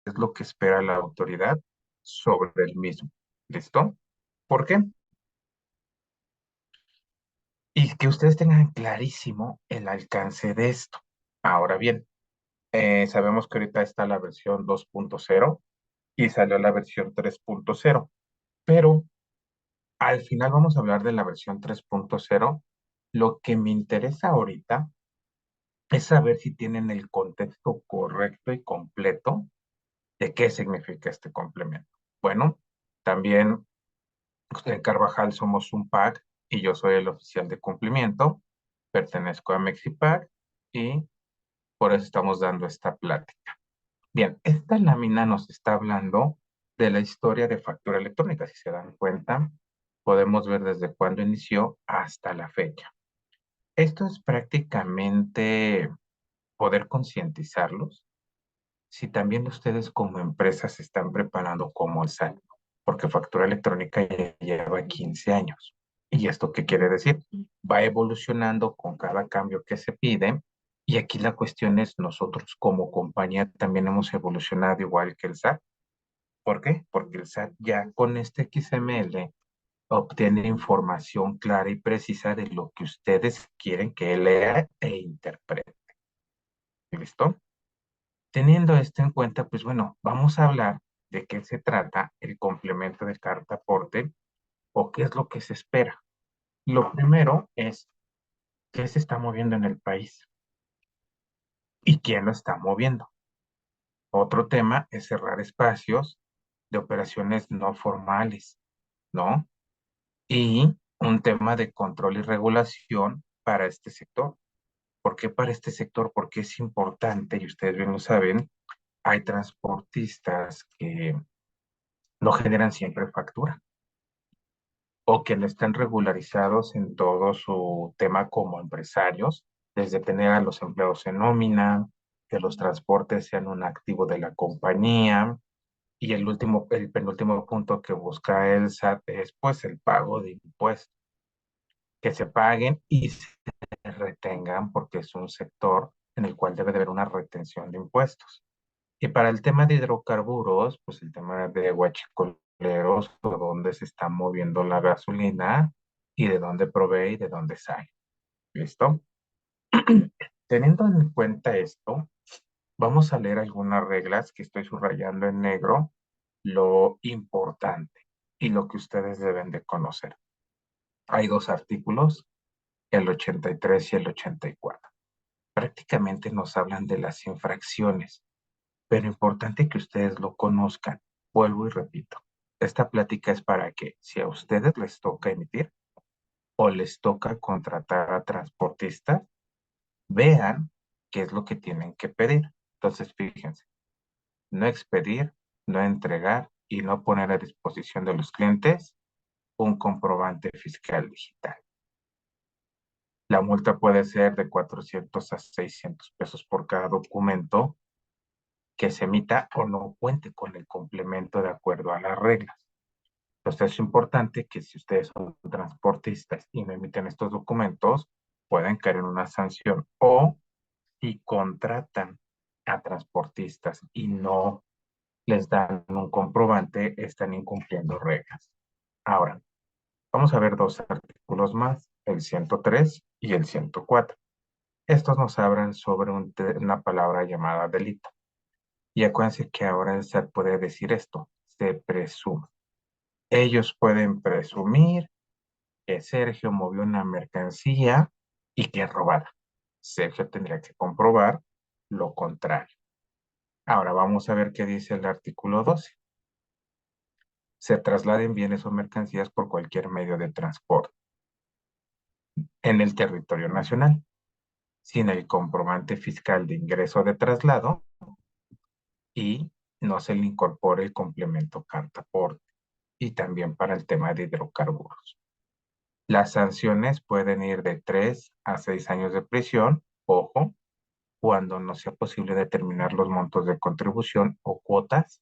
es lo que espera la autoridad sobre el mismo. ¿Listo? ¿Por qué? Y que ustedes tengan clarísimo el alcance de esto. Ahora bien, sabemos que ahorita está la versión 2.0 y salió la versión 3.0, pero al final vamos a hablar de la versión 3.0. Lo que me interesa ahorita es saber si tienen el contexto correcto y completo de qué significa este complemento. Bueno, también en Carvajal somos un PAC y yo soy el oficial de cumplimiento, pertenezco a Mexipac y por eso estamos dando esta plática. Bien, esta lámina nos está hablando de la historia de factura electrónica. Si se dan cuenta, podemos ver desde cuándo inició hasta la fecha. Esto es prácticamente poder concientizarlos si también ustedes como empresas se están preparando como el SAT, porque factura electrónica ya lleva 15 años. ¿Y esto qué quiere decir? Va evolucionando con cada cambio que se pide. Y aquí la cuestión es, nosotros como compañía también hemos evolucionado igual que el SAT. ¿Por qué? Porque el SAT ya con este XML obtiene información clara y precisa de lo que ustedes quieren que él lea e interprete. ¿Listo? Teniendo esto en cuenta, pues bueno, vamos a hablar de qué se trata el complemento de carta aporte o qué es lo que se espera. Lo primero es qué se está moviendo en el país y quién lo está moviendo. Otro tema es cerrar espacios de operaciones no formales, ¿no? Y un tema de control y regulación para este sector. ¿Por qué para este sector? Porque es importante, y ustedes bien lo saben, hay transportistas que no generan siempre factura o que no están regularizados en todo su tema como empresarios, desde tener a los empleados en nómina, que los transportes sean un activo de la compañía. Y el penúltimo punto que busca el SAT es pues el pago de impuestos, que se paguen y se retengan porque es un sector en el cual debe de haber una retención de impuestos. Y para el tema de hidrocarburos, pues el tema de huachicoleros, o dónde se está moviendo la gasolina y de dónde provee y de dónde sale. ¿Listo? Teniendo en cuenta esto, vamos a leer algunas reglas que estoy subrayando en negro, lo importante y lo que ustedes deben de conocer. Hay dos artículos, el 83 y el 84. Prácticamente nos hablan de las infracciones, pero importante que ustedes lo conozcan. Vuelvo y repito, esta plática es para que si a ustedes les toca emitir o les toca contratar a transportistas, vean qué es lo que tienen que pedir. Entonces, fíjense, no expedir, no entregar y no poner a disposición de los clientes un comprobante fiscal digital. La multa puede ser de 400 a 600 pesos por cada documento que se emita o no cuente con el complemento de acuerdo a las reglas. Entonces es importante que si ustedes son transportistas y no emiten estos documentos, pueden caer en una sanción o si contratan a transportistas y no les dan un comprobante, están incumpliendo reglas. Ahora, vamos a ver dos artículos más, el 103 y el 104. Estos nos hablan sobre una palabra llamada delito. Y acuérdense que ahora el SAT puede decir esto, se presume. Ellos pueden presumir que Sergio movió una mercancía y que es robada. Sergio tendría que comprobar lo contrario. Ahora vamos a ver qué dice el artículo 12. Se trasladen bienes o mercancías por cualquier medio de transporte en el territorio nacional, sin el comprobante fiscal de ingreso de traslado y no se le incorpore el complemento carta aporte y también para el tema de hidrocarburos. Las sanciones pueden ir de 3 a 6 años de prisión, ojo, cuando no sea posible determinar los montos de contribución o cuotas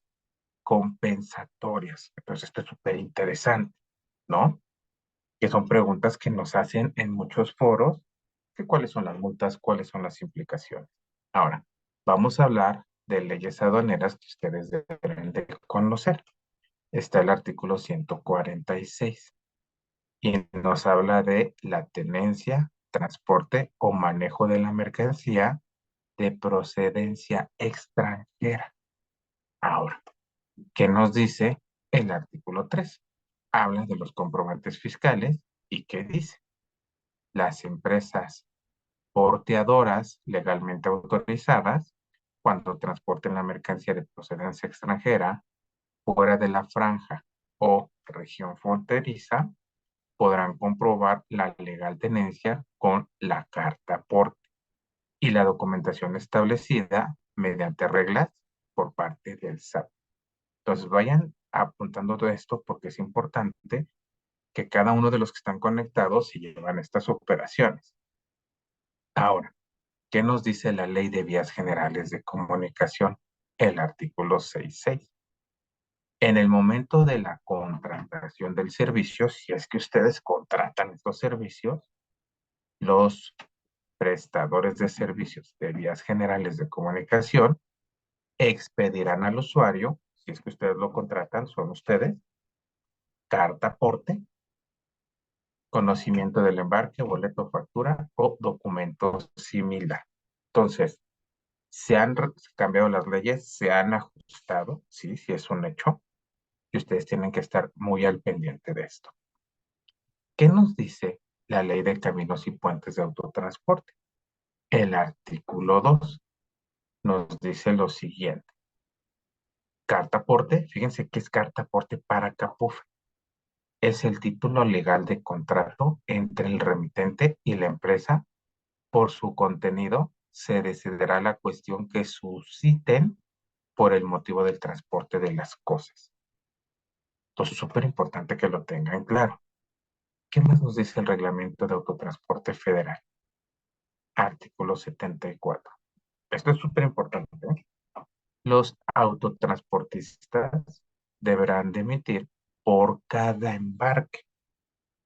compensatorias. Entonces, esto es súper interesante, ¿no? Que son preguntas que nos hacen en muchos foros, que cuáles son las multas, cuáles son las implicaciones. Ahora, vamos a hablar de leyes aduaneras que ustedes deben de conocer. Está el artículo 146 y nos habla de la tenencia, transporte o manejo de la mercancía de procedencia extranjera. Ahora, ¿qué nos dice el artículo 3? Habla de los comprobantes fiscales y ¿qué dice? Las empresas porteadoras legalmente autorizadas, cuando transporten la mercancía de procedencia extranjera fuera de la franja o región fronteriza, podrán comprobar la legal tenencia con la carta aporte y la documentación establecida mediante reglas por parte del SAT. Entonces vayan apuntando todo esto porque es importante que cada uno de los que están conectados se llevan estas operaciones. Ahora, ¿qué nos dice la Ley de Vías Generales de Comunicación? El artículo 6.6. En el momento de la contratación del servicio, si es que ustedes contratan estos servicios, los prestadores de servicios de vías generales de comunicación expedirán al usuario, si es que ustedes lo contratan, son ustedes, carta aporte, conocimiento del embarque, boleto, factura o documento similar. Entonces, se han cambiado las leyes, se han ajustado, sí, sí es un hecho, y ustedes tienen que estar muy al pendiente de esto. ¿Qué nos dice la Ley de Caminos y Puentes de Autotransporte? El artículo 2 nos dice lo siguiente. Carta aporte, fíjense que es carta aporte para CAPUF. Es el título legal de contrato entre el remitente y la empresa. Por su contenido, se decidirá la cuestión que susciten por el motivo del transporte de las cosas. Entonces, es súper importante que lo tengan claro. ¿Qué más nos dice el Reglamento de Autotransporte Federal? Artículo 74. Esto es súper importante, ¿eh? Los autotransportistas deberán de emitir por cada embarque.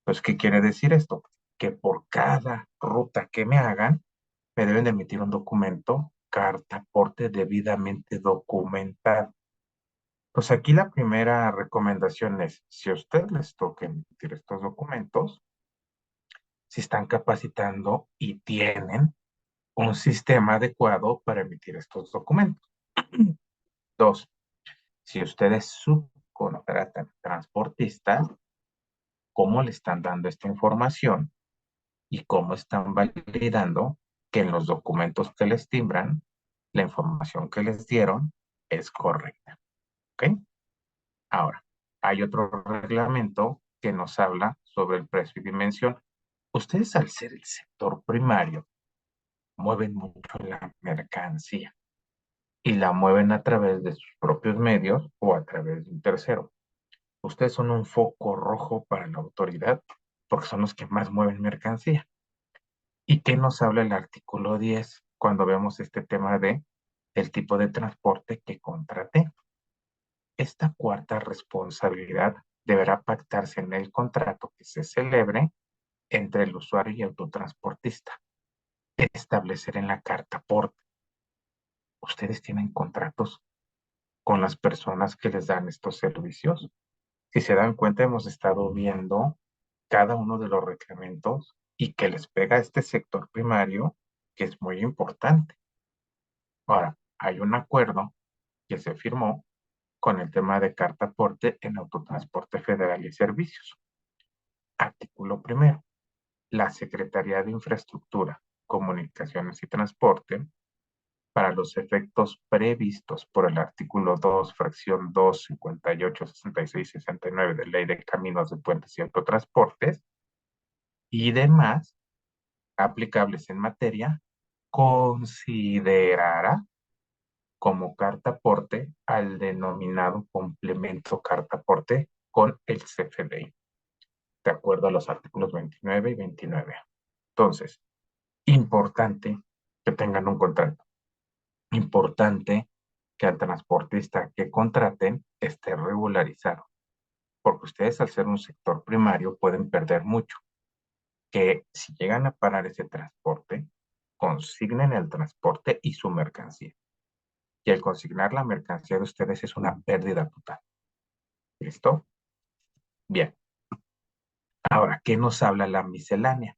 Pues, ¿qué quiere decir esto? Que por cada ruta que me hagan, me deben de emitir un documento, carta aporte debidamente documentado. Pues aquí la primera recomendación es, si a ustedes les toca emitir estos documentos, si están capacitando y tienen un sistema adecuado para emitir estos documentos. Dos, si ustedes subcontratan transportistas, ¿cómo le están dando esta información y cómo están validando que en los documentos que les timbran, la información que les dieron es correcta? ¿Ok? Ahora, hay otro reglamento que nos habla sobre el precio y dimensión. Ustedes, al ser el sector primario, mueven mucho la mercancía y la mueven a través de sus propios medios o a través de un tercero. Ustedes son un foco rojo para la autoridad porque son los que más mueven mercancía. ¿Y qué nos habla el artículo 10 cuando vemos este tema de el tipo de transporte que contraté? Esta cuarta responsabilidad deberá pactarse en el contrato que se celebre entre el usuario y autotransportista. Establecer en la carta aporte. Ustedes tienen contratos con las personas que les dan estos servicios. Si se dan cuenta, hemos estado viendo cada uno de los reglamentos y que les pega a este sector primario, que es muy importante. Ahora, hay un acuerdo que se firmó con el tema de carta aporte en autotransporte federal y servicios. Artículo primero. La Secretaría de Infraestructura, Comunicaciones y Transporte, para los efectos previstos por el artículo 2, fracción 2, 58, 66, 69 de Ley de Caminos de Puentes y Autotransportes y demás aplicables en materia, considerará como carta aporte al denominado complemento carta aporte con el CFDI, de acuerdo a los artículos 29 y 29. Entonces, importante que tengan un contrato. Importante que al transportista que contraten esté regularizado, porque ustedes al ser un sector primario pueden perder mucho, que si llegan a parar ese transporte, consignen el transporte y su mercancía. y el consignar la mercancía de ustedes es una pérdida total. ¿Listo? Bien. Ahora, ¿qué nos habla la miscelánea?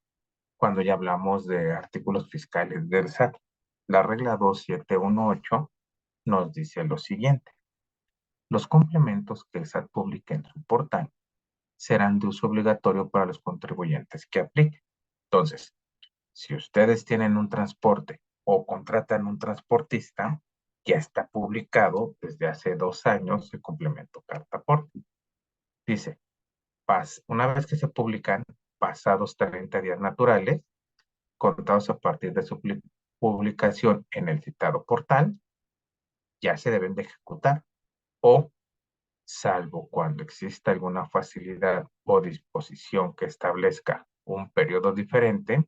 Cuando ya hablamos de artículos fiscales del SAT. La regla 2718 nos dice lo siguiente. Los complementos que el SAT publique en su portal serán de uso obligatorio para los contribuyentes que apliquen. Entonces, si ustedes tienen un transporte o contratan un transportista, ya está publicado desde hace 2 años el complemento carta aporte. Dice, una vez que se publican, pasados 30 días naturales, contados a partir de su publicación en el citado portal, ya se deben de ejecutar o, salvo cuando exista alguna facilidad o disposición que establezca un periodo diferente,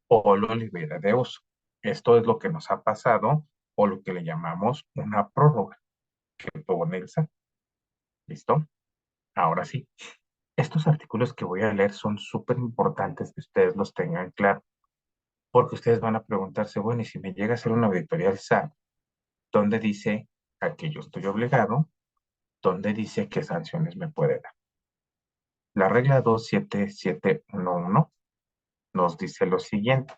o lo libera de uso. Esto es lo que nos ha pasado o lo que le llamamos una prórroga que pone el SAT. ¿Listo? Ahora sí, estos artículos que voy a leer son súper importantes que ustedes los tengan claro, porque ustedes van a preguntarse, bueno, y si me llega a hacer una auditoría al SAT, ¿dónde dice a que yo estoy obligado? ¿Dónde dice qué sanciones me puede dar? La regla 27711 nos dice lo siguiente.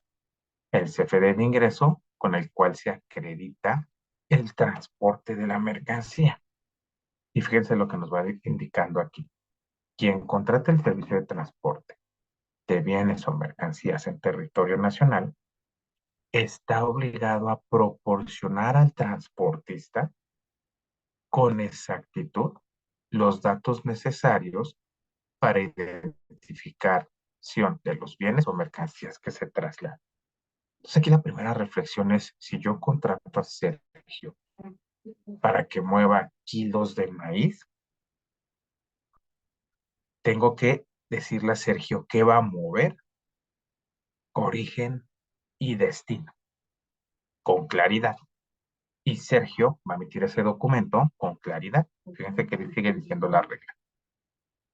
El CFD de ingreso con el cual se acredita el transporte de la mercancía. Y fíjense lo que nos va indicando aquí. Quien contrata el servicio de transporte de bienes o mercancías en territorio nacional está obligado a proporcionar al transportista con exactitud los datos necesarios para identificación de los bienes o mercancías que se trasladan. Entonces aquí la primera reflexión es, si yo contrato a Sergio para que mueva kilos de maíz, tengo que decirle a Sergio qué va a mover, origen y destino, con claridad. Y Sergio va a emitir ese documento con claridad. Fíjense que sigue diciendo la regla.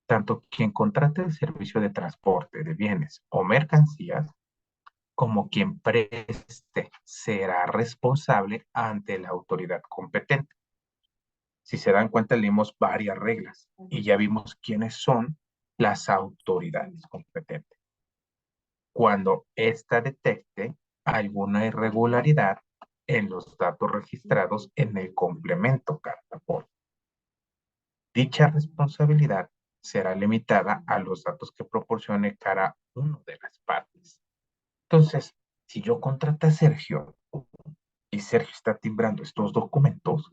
Tanto quien contrate el servicio de transporte de bienes o mercancías, como quien preste será responsable ante la autoridad competente. Si se dan cuenta, leímos varias reglas y ya vimos quiénes son las autoridades competentes. Cuando ésta detecte alguna irregularidad en los datos registrados en el complemento carta aporte. Dicha responsabilidad será limitada a los datos que proporcione cada una de las partes. Entonces, si yo contrato a Sergio y Sergio está timbrando estos documentos,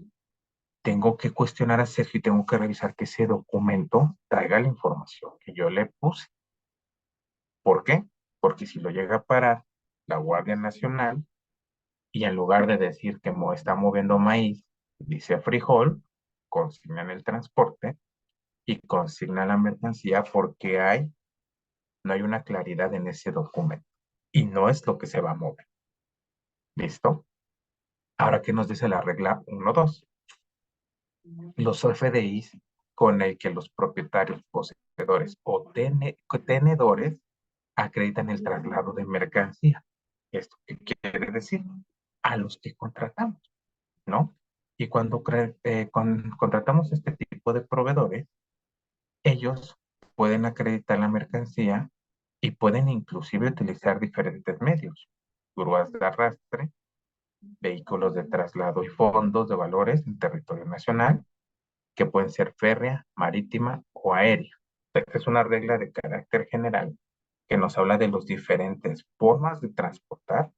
tengo que cuestionar a Sergio y tengo que revisar que ese documento traiga la información que yo le puse. ¿Por qué? Porque si lo llega a parar la Guardia Nacional y en lugar de decir que está moviendo maíz, dice frijol, consignan el transporte y consignan la mercancía porque no hay una claridad en ese documento y no es lo que se va a mover. ¿Listo? Ahora, ¿qué nos dice la regla 1.2? Los FDIs con el que los propietarios, poseedores o tenedores acreditan el traslado de mercancía. ¿Esto qué quiere decir? A los que contratamos, ¿no? Y cuando contratamos este tipo de proveedores, ellos pueden acreditar la mercancía y pueden inclusive utilizar diferentes medios, grúas de arrastre, vehículos de traslado y fondos de valores en territorio nacional, que pueden ser férrea, marítima o aérea. Esta es una regla de carácter general que nos habla de las diferentes formas de transportar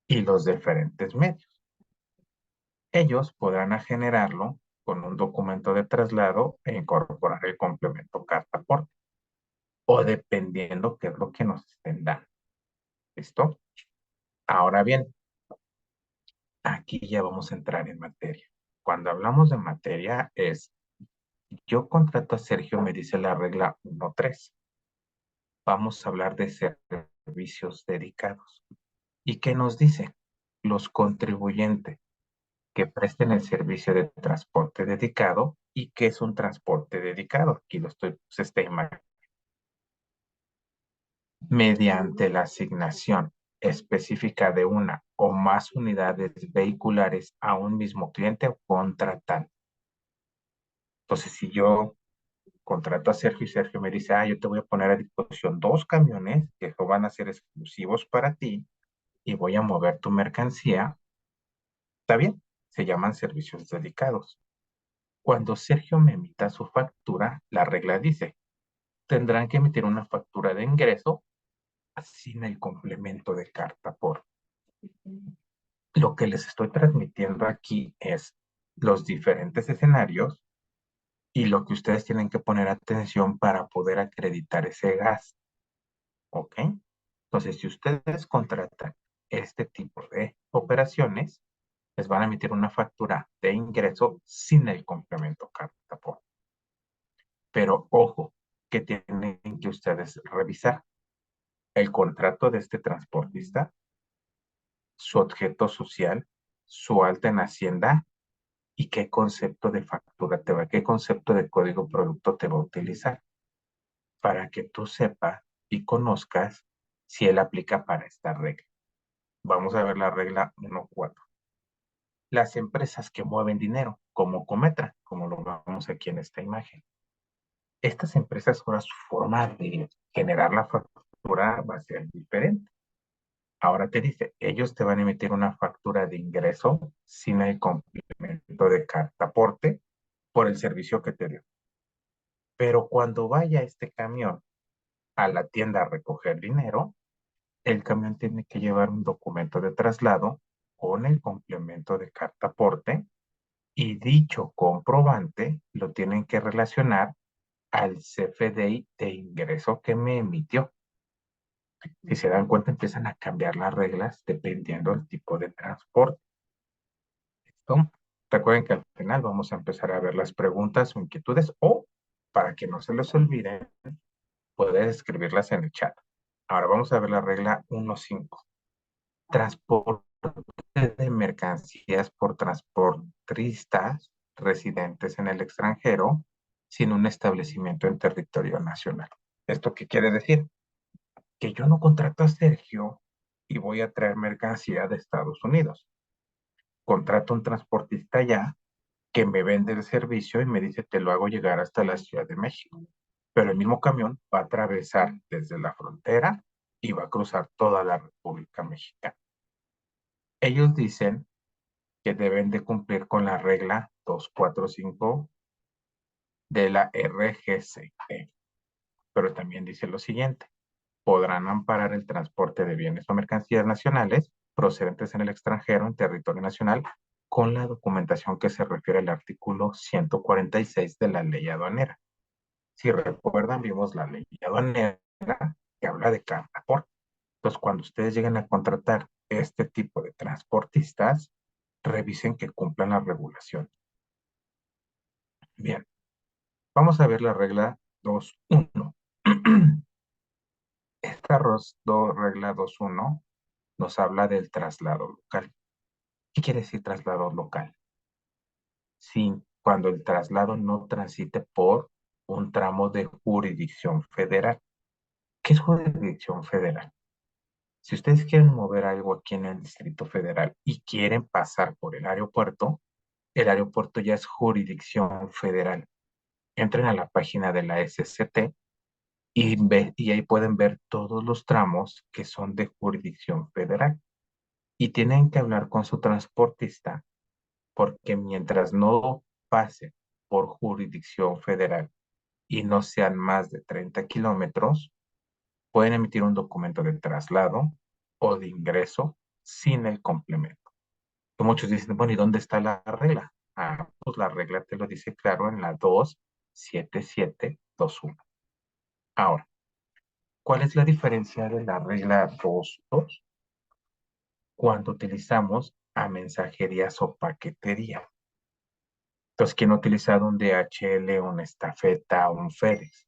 y los diferentes medios. Ellos podrán generarlo con un documento de traslado e incorporar el complemento carta aporte, o dependiendo qué es lo que nos estén dando. ¿Listo? Ahora bien, aquí ya vamos a entrar en materia. Cuando hablamos de materia es, yo contrato a Sergio, me dice la regla 1.3. Vamos a hablar de servicios dedicados. ¿Y qué nos dice? Los contribuyentes que presten el servicio de transporte dedicado. ¿Y qué es un transporte dedicado? Aquí lo estoy, se está imaginando. Mediante la asignación específica de una o más unidades vehiculares a un mismo cliente o contratante. Entonces, si yo contrato a Sergio y Sergio me dice, yo te voy a poner a disposición 2 camiones que van a ser exclusivos para ti y voy a mover tu mercancía, está bien, se llaman servicios dedicados. Cuando Sergio me emita su factura, la regla dice, tendrán que emitir una factura de ingreso sin el complemento de carta por. Lo que les estoy transmitiendo aquí es los diferentes escenarios y lo que ustedes tienen que poner atención para poder acreditar ese gasto, ¿ok? Entonces, si ustedes contratan este tipo de operaciones, les van a emitir una factura de ingreso sin el complemento carta por. Pero ojo, que tienen que ustedes revisar el contrato de este transportista, su objeto social, su alta en Hacienda y qué concepto de factura te va, qué concepto de código producto te va a utilizar para que tú sepas y conozcas si él aplica para esta regla. Vamos a ver la regla 1.4. Las empresas que mueven dinero, como Cometra, como lo vemos aquí en esta imagen. Estas empresas ahora su forma de generar la factura va a ser diferente. Ahora te dice, ellos te van a emitir una factura de ingreso sin el complemento de carta aporte por el servicio que te dio. Pero cuando vaya este camión a la tienda a recoger dinero, el camión tiene que llevar un documento de traslado con el complemento de carta aporte y dicho comprobante lo tienen que relacionar al CFDI de ingreso que me emitió. Si se dan cuenta, empiezan a cambiar las reglas dependiendo del tipo de transporte. ¿Listo? Recuerden que al final vamos a empezar a ver las preguntas o inquietudes o, para que no se les olvide, puedes escribirlas en el chat. Ahora vamos a ver la regla 1.5. Transporte de mercancías por transportistas residentes en el extranjero sin un establecimiento en territorio nacional. ¿Esto qué quiere decir? Que yo no contrato a Sergio y voy a traer mercancía de Estados Unidos. Contrato a un transportista allá que me vende el servicio y me dice, te lo hago llegar hasta la Ciudad de México. Pero el mismo camión va a atravesar desde la frontera y va a cruzar toda la República Mexicana. Ellos dicen que deben de cumplir con la regla 245 de la RGC, pero también dice lo siguiente, podrán amparar el transporte de bienes o mercancías nacionales procedentes en el extranjero en territorio nacional con la documentación que se refiere al artículo 146 de la ley aduanera. Si recuerdan, vimos la ley aduanera que habla de carta aporte. Entonces, cuando ustedes lleguen a contratar este tipo de transportistas, revisen que cumplan la regulación. Bien, vamos a ver la regla 2.1. Esta regla 2.1 nos habla del traslado local. ¿Qué quiere decir traslado local? Sí, cuando el traslado no transite por un tramo de jurisdicción federal. ¿Qué es jurisdicción federal? Si ustedes quieren mover algo aquí en el Distrito Federal y quieren pasar por el aeropuerto ya es jurisdicción federal. Entren a la página de la SCT y ahí pueden ver todos los tramos que son de jurisdicción federal. Y tienen que hablar con su transportista porque mientras no pase por jurisdicción federal y no sean más de 30 kilómetros, pueden emitir un documento de traslado o de ingreso sin el complemento. Muchos dicen, bueno, ¿y dónde está la regla? Pues la regla te lo dice claro en la 27721. Ahora, ¿cuál es la diferencia de la regla 2.2 cuando utilizamos a mensajerías o paquetería? Entonces, ¿quién ha utilizado un DHL, un Estafeta, un FedEx?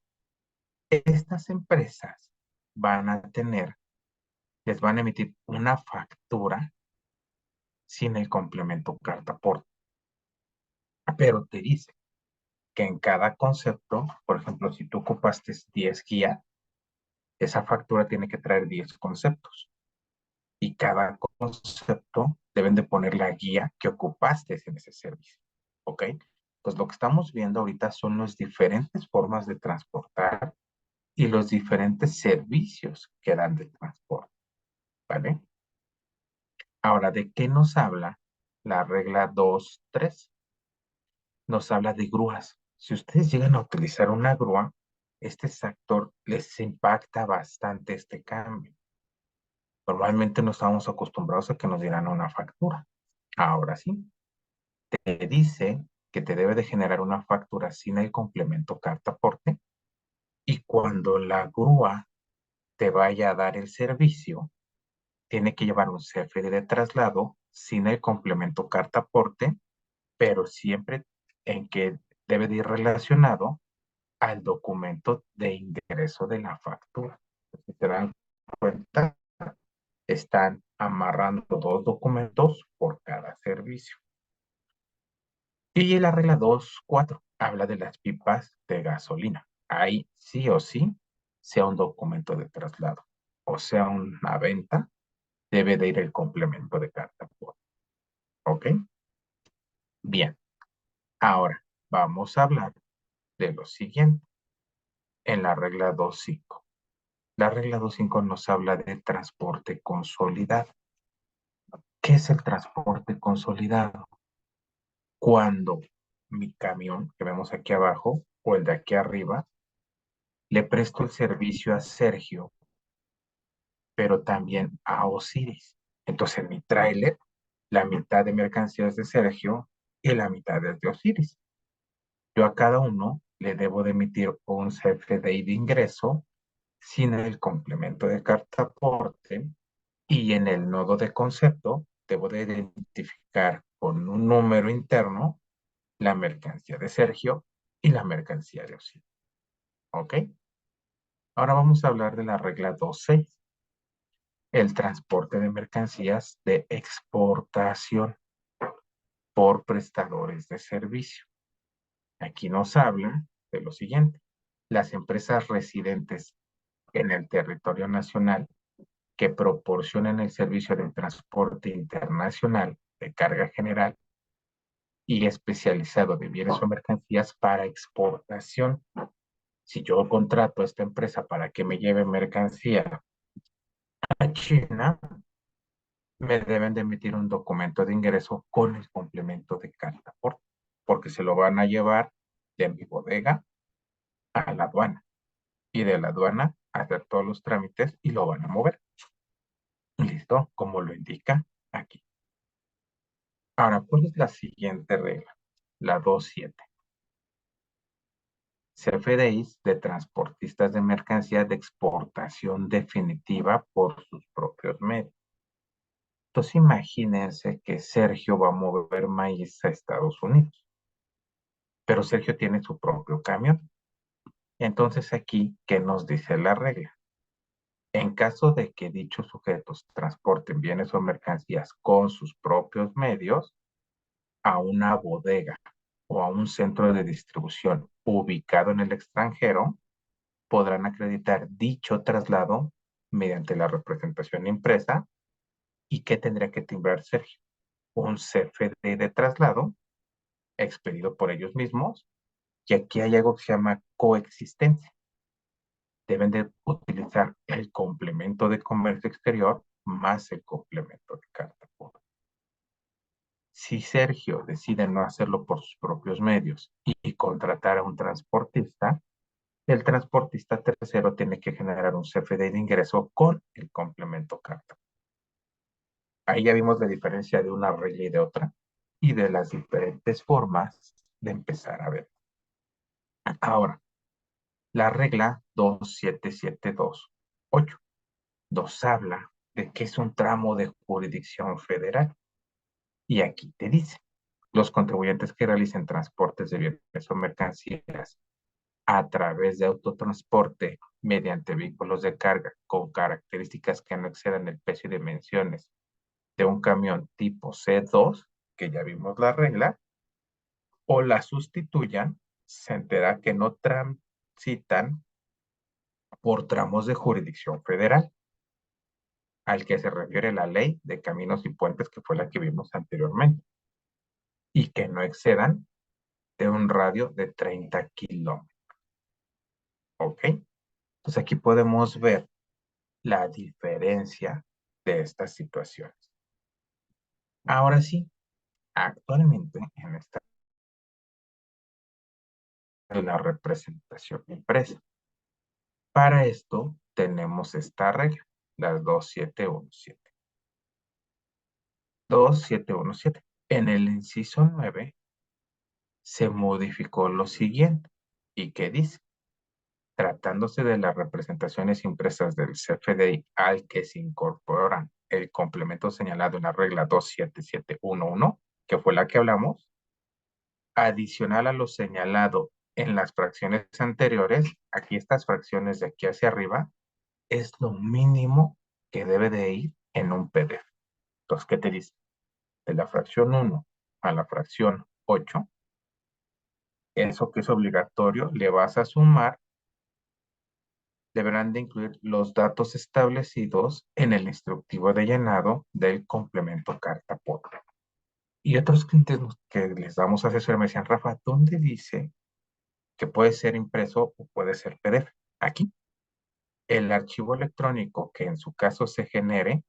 Estas empresas van a tener, les van a emitir una factura sin el complemento carta por. Pero te dice que en cada concepto, por ejemplo, si tú ocupaste 10 guías, esa factura tiene que traer 10 conceptos. y cada concepto deben de poner la guía que ocupaste en ese servicio. ¿Ok? Pues lo que estamos viendo ahorita son las diferentes formas de transportar y los diferentes servicios que dan de transporte. ¿Vale? Ahora, ¿de qué nos habla la regla 2.3? Nos habla de grúas. Si ustedes llegan a utilizar una grúa, este sector les impacta bastante este cambio. Normalmente no estamos acostumbrados a que nos dieran una factura. Ahora sí, te dice que te debe de generar una factura sin el complemento carta aporte y cuando la grúa te vaya a dar el servicio, tiene que llevar un CFD de traslado sin el complemento carta aporte, pero siempre en que debe de ir relacionado al documento de ingreso de la factura. Si te dan cuenta, están amarrando dos documentos por cada servicio. Y la regla 2.4 habla de las pipas de gasolina. Ahí sí o sí, sea un documento de traslado o sea una venta, debe de ir el complemento de carta. ¿Ok? Bien. Ahora vamos a hablar de lo siguiente en la regla 2.5. La regla 2.5 nos habla de transporte consolidado. ¿Qué es el transporte consolidado? Cuando mi camión, que vemos aquí abajo, o el de aquí arriba, le presto el servicio a Sergio, pero también a Osiris. Entonces, en mi tráiler, la mitad de mercancías de Sergio y la mitad es de Osiris. Yo a cada uno le debo de emitir un CFDI de ingreso sin el complemento de carta aporte y en el nodo de concepto debo de identificar con un número interno la mercancía de Sergio y la mercancía de Osiris. ¿Ok? Ahora vamos a hablar de la regla 2.6, el transporte de mercancías de exportación por prestadores de servicio. Aquí nos habla de lo siguiente. Las empresas residentes en el territorio nacional que proporcionan el servicio de transporte internacional de carga general y especializado de bienes o mercancías para exportación. Si yo contrato a esta empresa para que me lleve mercancía a China, me deben de emitir un documento de ingreso con el complemento de carta aporte, porque se lo van a llevar de mi bodega a la aduana y de la aduana a hacer todos los trámites y lo van a mover. Listo, como lo indica aquí. Ahora, ¿cuál es la siguiente regla? La 2.7. CFDIs de transportistas de mercancías de exportación definitiva por sus propios medios. Entonces imagínense que Sergio va a mover maíz a Estados Unidos, pero Sergio tiene su propio camión. Entonces aquí, ¿qué nos dice la regla? En caso de que dichos sujetos transporten bienes o mercancías con sus propios medios a una bodega o a un centro de distribución ubicado en el extranjero, podrán acreditar dicho traslado mediante la representación impresa. ¿Y qué tendría que timbrar Sergio? Un CFD de traslado expedido por ellos mismos. Y aquí hay algo que se llama coexistencia. Deben de utilizar el complemento de comercio exterior más el complemento de carta aporte. Si Sergio decide no hacerlo por sus propios medios y contratar a un transportista, el transportista tercero tiene que generar un CFD de ingreso con el complemento carta. Ahí ya vimos la diferencia de una regla y de otra y de las diferentes formas de empezar a ver. Ahora, la regla 27728 nos habla de que es un tramo de jurisdicción federal. Y aquí te dice, los contribuyentes que realicen transportes de bienes o mercancías a través de autotransporte mediante vehículos de carga con características que no excedan el peso y dimensiones de un camión tipo C2, que ya vimos la regla, o la sustituyan, se entera que no transitan por tramos de jurisdicción federal. al que se refiere la ley de caminos y puentes, que fue la que vimos anteriormente, y que no excedan de un radio de 30 kilómetros. ¿Ok? Entonces aquí podemos ver la diferencia de estas situaciones. Ahora sí, actualmente en esta la representación impresa. Para esto tenemos esta regla, las 2717. 2717. En el inciso 9 se modificó lo siguiente. ¿Y qué dice? Tratándose de las representaciones impresas del CFDI al que se incorporan el complemento señalado en la regla 27711, que fue la que hablamos, adicional a lo señalado en las fracciones anteriores, aquí estas fracciones de aquí hacia arriba, es lo mínimo que debe de ir en un PDF. Entonces, ¿qué te dice? De la fracción 1 a la fracción 8, eso que es obligatorio, le vas a sumar, deberán de incluir los datos establecidos en el instructivo de llenado del complemento carta por. Y otros clientes que les damos asesoría me decían, Rafa, ¿dónde dice que puede ser impreso o puede ser PDF? Aquí, el archivo electrónico que en su caso se genere,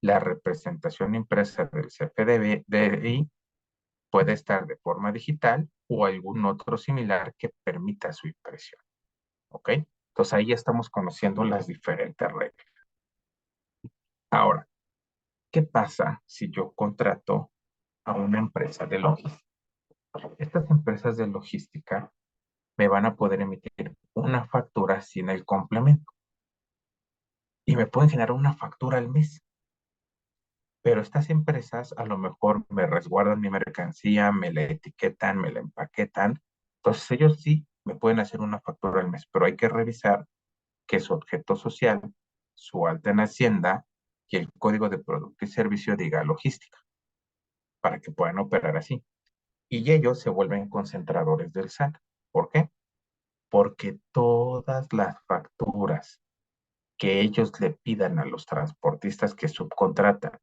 la representación impresa del CFDI puede estar de forma digital o algún otro similar que permita su impresión. ¿Ok? Entonces ahí ya estamos conociendo las diferentes reglas. Ahora, ¿qué pasa si yo contrato a una empresa de logística? Estas empresas de logística me van a poder emitir una factura sin el complemento y me pueden generar una factura al mes. Pero estas empresas a lo mejor me resguardan mi mercancía, me la etiquetan, me la empaquetan. Entonces ellos sí me pueden hacer una factura al mes, pero hay que revisar que su objeto social, su alta en Hacienda y el código de producto y servicio diga logística, para que puedan operar así. Y ellos se vuelven concentradores del SAT. ¿Por qué? Porque todas las facturas que ellos le pidan a los transportistas que subcontratan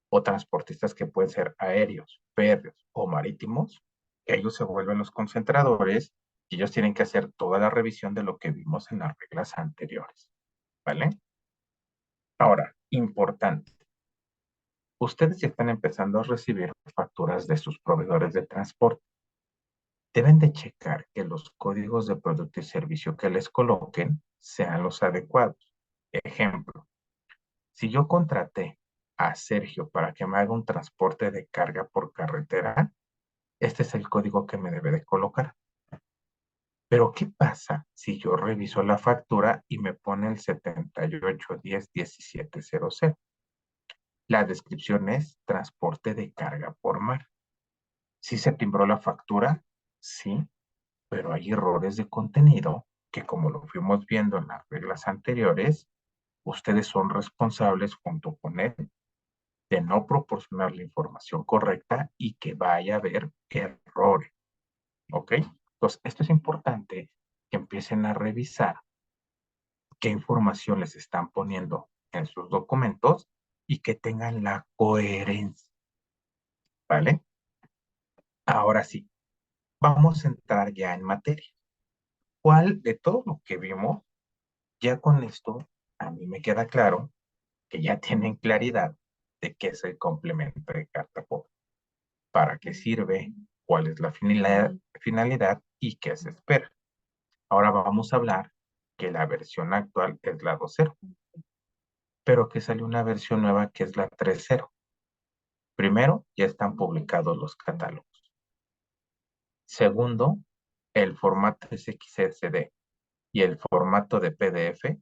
o transportistas que pueden ser aéreos, férreos o marítimos, ellos se vuelven los concentradores y ellos tienen que hacer toda la revisión de lo que vimos en las reglas anteriores. ¿Vale? Ahora, importante, ustedes ya están empezando a recibir facturas de sus proveedores de transporte. Deben de checar que los códigos de producto y servicio que les coloquen sean los adecuados. Ejemplo, si yo contraté a Sergio para que me haga un transporte de carga por carretera, este es el código que me debe de colocar. Pero ¿qué pasa si yo reviso la factura y me pone el 78101700? La descripción es transporte de carga por mar. ¿Sí se timbró la factura? Sí, pero hay errores de contenido que, como lo fuimos viendo en las reglas anteriores, ustedes son responsables junto con él de no proporcionar la información correcta y que vaya a haber errores. ¿Ok? Entonces, esto es importante que empiecen a revisar qué información les están poniendo en sus documentos y que tengan la coherencia. ¿Vale? Ahora sí, vamos a entrar ya en materia. ¿Cuál de todo lo que vimos, ya con esto, a mí me queda claro que ya tienen claridad de qué es el complemento de carta por, para qué sirve, cuál es la finalidad y qué se espera? Ahora vamos a hablar que la versión actual es la 2.0, pero que salió una versión nueva que es la 3.0. Primero, ya están publicados los catálogos. Segundo, el formato SXSD y el formato de PDF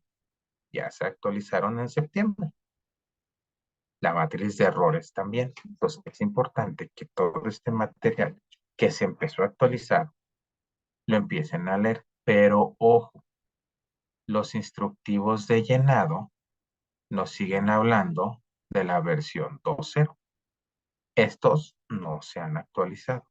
ya se actualizaron en septiembre. La matriz de errores también. Entonces, es importante que todo este material que se empezó a actualizar lo empiecen a leer. Pero ojo, los instructivos de llenado nos siguen hablando de la versión 2.0. Estos no se han actualizado.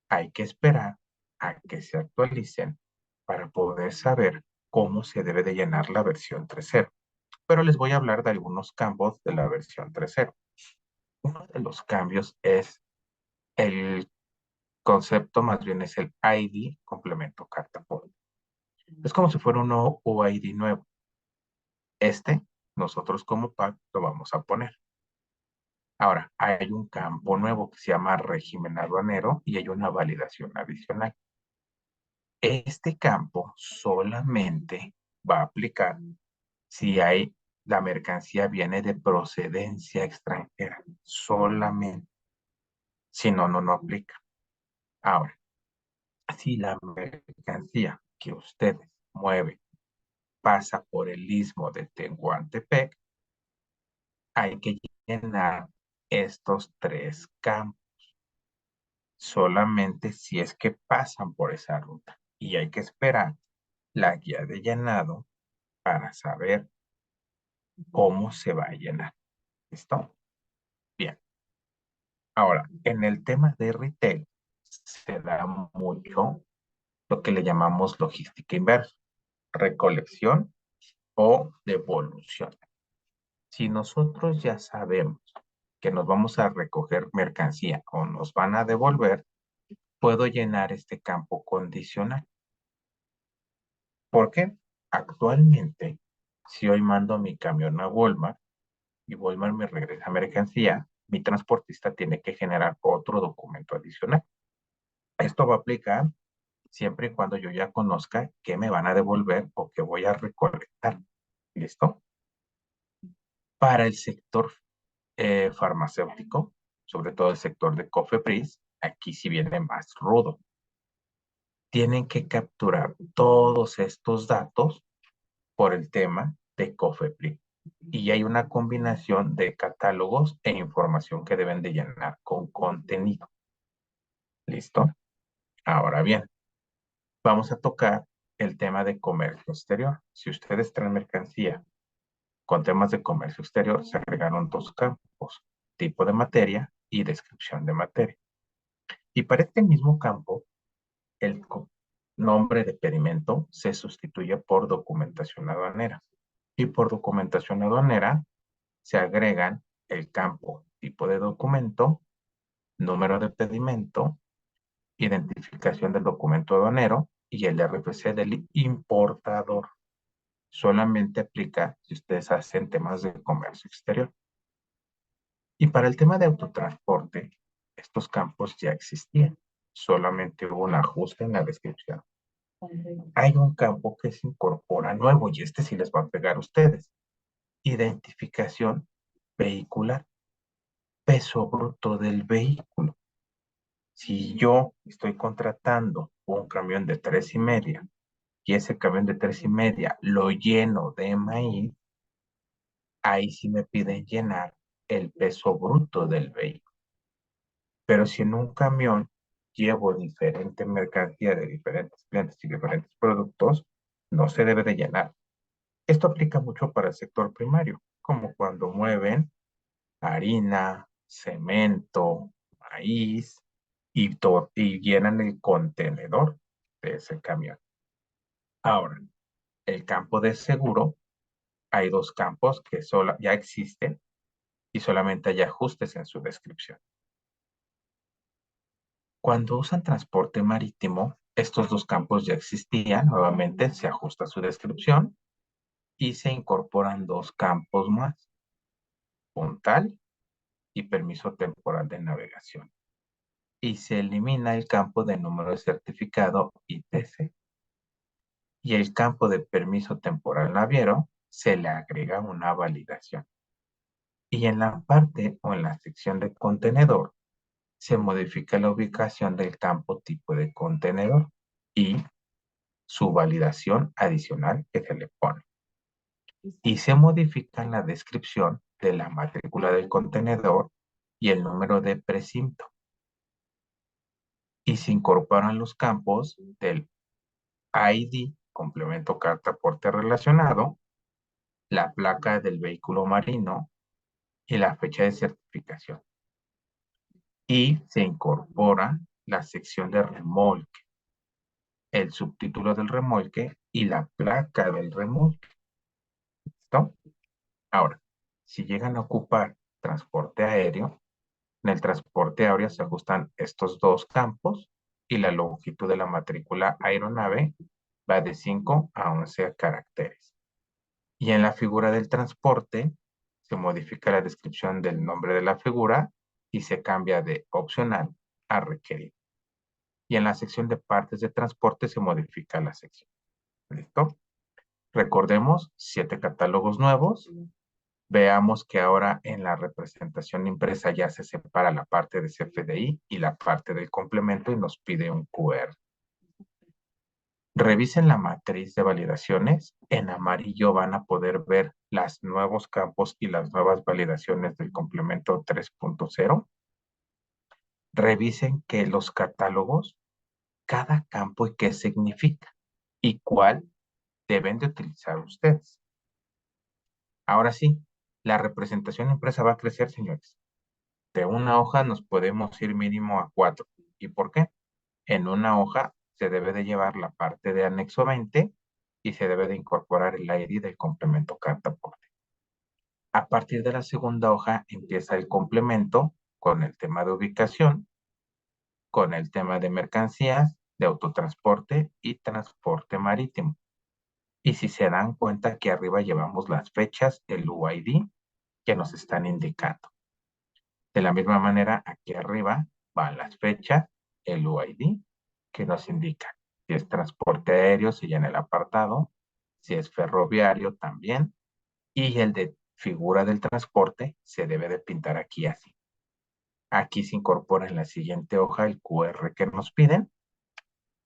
Hay que esperar a que se actualicen para poder saber cómo se debe de llenar la versión 3.0. pero les voy a hablar de algunos cambios de la versión 3.0. Uno de los cambios es el concepto, más bien es el ID complemento carta por. Es como si fuera un UID nuevo. Nosotros como PAC lo vamos a poner. Ahora, hay un campo nuevo que se llama régimen aduanero y hay una validación adicional. Este campo solamente va a aplicar si la mercancía viene de procedencia extranjera, solamente. Si no, no aplica. Ahora, si la mercancía que ustedes mueven pasa por el istmo de Tehuantepec, hay que llenar estos tres campos, solamente si es que pasan por esa ruta. Y hay que esperar la guía de llenado para saber cómo se va a llenar. ¿Listo? Bien. Ahora, en el tema de retail, se da mucho lo que le llamamos logística inversa, recolección o devolución. Si nosotros ya sabemos que nos vamos a recoger mercancía o nos van a devolver, puedo llenar este campo condicional. ¿Por qué? Actualmente, si hoy mando mi camión a Walmart y Walmart me regresa mercancía, mi transportista tiene que generar otro documento adicional. Esto va a aplicar siempre y cuando yo ya conozca qué me van a devolver o qué voy a recolectar. ¿Listo? Para el sector farmacéutico, sobre todo el sector de Cofepris, aquí sí viene más rudo. Tienen que capturar todos estos datos por el tema de Cofepris. Y hay una combinación de catálogos e información que deben de llenar con contenido. ¿Listo? Ahora bien, vamos a tocar el tema de comercio exterior. Si ustedes traen mercancía con temas de comercio exterior, se agregaron dos campos, tipo de materia y descripción de materia. Y para este mismo campo, el nombre de pedimento se sustituye por documentación aduanera. Y por documentación aduanera se agregan el campo tipo de documento, número de pedimento, identificación del documento aduanero y el RFC del importador. Solamente aplica si ustedes hacen temas de comercio exterior. Y para el tema de autotransporte, estos campos ya existían. Solamente hubo un ajuste en la descripción. Hay un campo que se incorpora nuevo y este sí les va a pegar a ustedes. Identificación vehicular, peso bruto del vehículo. Si yo estoy contratando un camión de 3.5 y ese camión de 3.5 lo lleno de maíz, ahí sí me piden llenar el peso bruto del vehículo. Pero si en un camión llevo diferente mercancía de diferentes clientes y diferentes productos, no se debe de llenar. Esto aplica mucho para el sector primario, como cuando mueven harina, cemento, maíz y llenan el contenedor de ese camión. Ahora, el campo de seguro, hay dos campos que ya existen y solamente hay ajustes en su descripción. Cuando usan transporte marítimo, estos dos campos ya existían, nuevamente se ajusta su descripción y se incorporan dos campos más, puntal y permiso temporal de navegación. Y se elimina el campo de número de certificado ITC. Y el campo de permiso temporal naviero se le agrega una validación. Y en la parte o en la sección de contenedor se modifica la ubicación del campo tipo de contenedor y su validación adicional que se le pone. Y se modifica la descripción de la matrícula del contenedor y el número de precinto. Y se incorporan los campos del ID, complemento carta aporte relacionado, la placa del vehículo marino y la fecha de certificación. Y se incorpora la sección de remolque, el subtítulo del remolque y la placa del remolque. ¿Listo? Ahora, si llegan a ocupar transporte aéreo, en el transporte aéreo se ajustan estos dos campos y la longitud de la matrícula aeronave va de 5 a 11 caracteres. Y en la figura del transporte se modifica la descripción del nombre de la figura y se cambia de opcional a requerido. Y en la sección de partes de transporte se modifica la sección. ¿Listo? Recordemos 7 catálogos nuevos. Veamos que ahora en la representación impresa ya se separa la parte de CFDI y la parte del complemento y nos pide un QR. Revisen la matriz de validaciones. En amarillo van a poder ver los nuevos campos y las nuevas validaciones del complemento 3.0. Revisen que los catálogos, cada campo y qué significa y cuál deben de utilizar ustedes. Ahora sí, la representación impresa va a crecer, señores. De una hoja nos podemos ir mínimo a 4. ¿Y por qué? En una hoja se debe de llevar la parte de anexo 20 y se debe de incorporar el ID del complemento carta aporte. A partir de la segunda hoja empieza el complemento con el tema de ubicación, con el tema de mercancías, de autotransporte y transporte marítimo. Y si se dan cuenta que arriba llevamos las fechas, el UID que nos están indicando. De la misma manera, aquí arriba van las fechas, el UID, que nos indica si es transporte aéreo, si ya en el apartado, si es ferroviario también, y el de figura del transporte se debe de pintar aquí así. Aquí se incorpora en la siguiente hoja el QR que nos piden,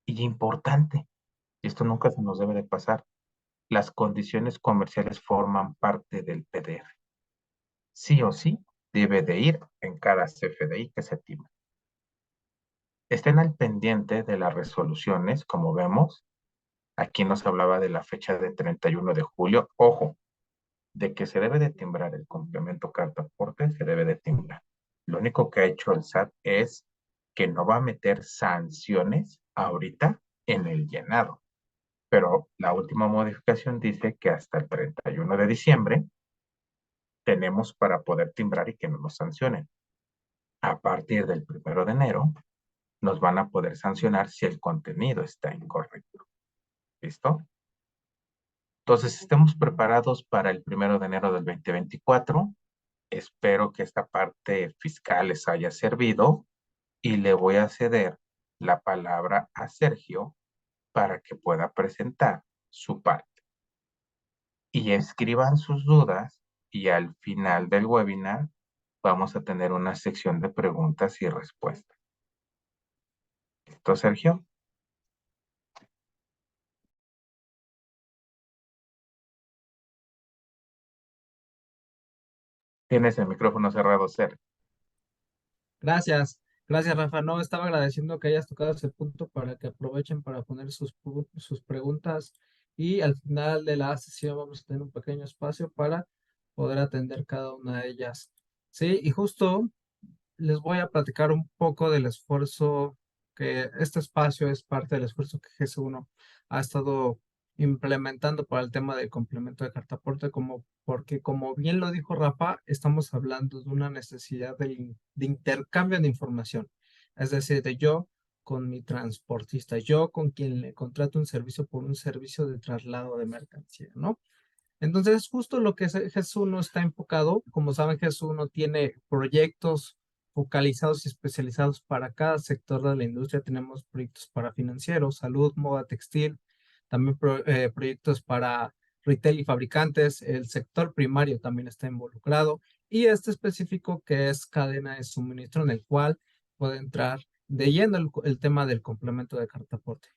y importante, esto nunca se nos debe de pasar, las condiciones comerciales forman parte del PDF. Sí o sí, debe de ir en cada CFDI que se timbra. Estén al pendiente de las resoluciones, como vemos. Aquí nos hablaba de la fecha de 31 de julio. Ojo, de que se debe de timbrar el complemento carta aporte, se debe de timbrar. Lo único que ha hecho el SAT es que no va a meter sanciones ahorita en el llenado. Pero la última modificación dice que hasta el 31 de diciembre tenemos para poder timbrar y que no nos sancionen. A partir del 1 de enero nos van a poder sancionar si el contenido está incorrecto. ¿Listo? Entonces, estemos preparados para el 1 de enero del 2024. Espero que esta parte fiscal les haya servido y le voy a ceder la palabra a Sergio para que pueda presentar su parte. Y escriban sus dudas y al final del webinar vamos a tener una sección de preguntas y respuestas. ¿Listo, Sergio? Tienes el micrófono cerrado, Sergio. Gracias, gracias Rafa. No, estaba agradeciendo que hayas tocado ese punto para que aprovechen para poner sus preguntas y al final de la sesión vamos a tener un pequeño espacio para poder atender cada una de ellas. Sí, y justo les voy a platicar un poco del esfuerzo que este espacio es parte del esfuerzo que GS1 ha estado implementando para el tema del complemento de cartaporte, porque como bien lo dijo Rafa, estamos hablando de una necesidad de intercambio de información, es decir, de yo con mi transportista, yo con quien le contrato un servicio por un servicio de traslado de mercancía, ¿no? Entonces, justo lo que GES1 está enfocado, como saben, GES1 tiene proyectos focalizados y especializados para cada sector de la industria. Tenemos proyectos para financieros, salud, moda, textil, también proyectos para retail y fabricantes. El sector primario también está involucrado y este específico que es cadena de suministro en el cual puede entrar de lleno el tema del complemento de cartaporte.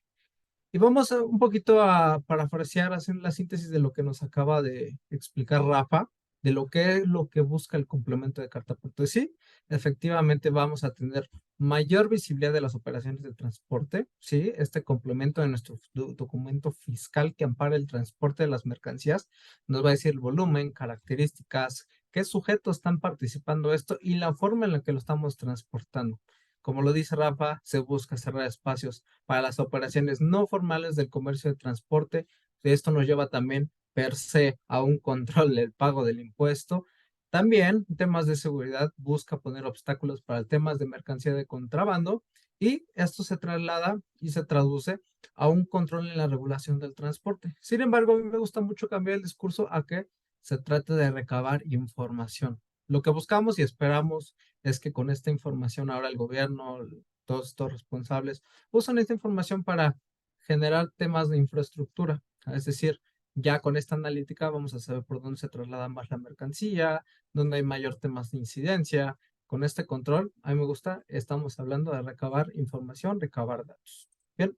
Y vamos un poquito a parafrasear, hacer la síntesis de lo que nos acaba de explicar Rafa, de lo que es lo que busca el complemento de cartaporte. Sí, efectivamente vamos a tener mayor visibilidad de las operaciones de transporte, sí, este complemento de nuestro documento fiscal que ampara el transporte de las mercancías, nos va a decir el volumen, características, qué sujetos están participando esto y la forma en la que lo estamos transportando. Como lo dice Rafa, se busca cerrar espacios para las operaciones no formales del comercio de transporte. Esto nos lleva también per se a un control del pago del impuesto. También temas de seguridad busca poner obstáculos para temas de mercancía de contrabando y esto se traslada y se traduce a un control en la regulación del transporte. Sin embargo, a mí me gusta mucho cambiar el discurso a que se trate de recabar información. Lo que buscamos y esperamos es que con esta información ahora el gobierno, todos estos responsables, usan esta información para generar temas de infraestructura. Es decir, ya con esta analítica vamos a saber por dónde se traslada más la mercancía, dónde hay mayor temas de incidencia. Con este control, a mí me gusta, estamos hablando de recabar información, recabar datos. Bien,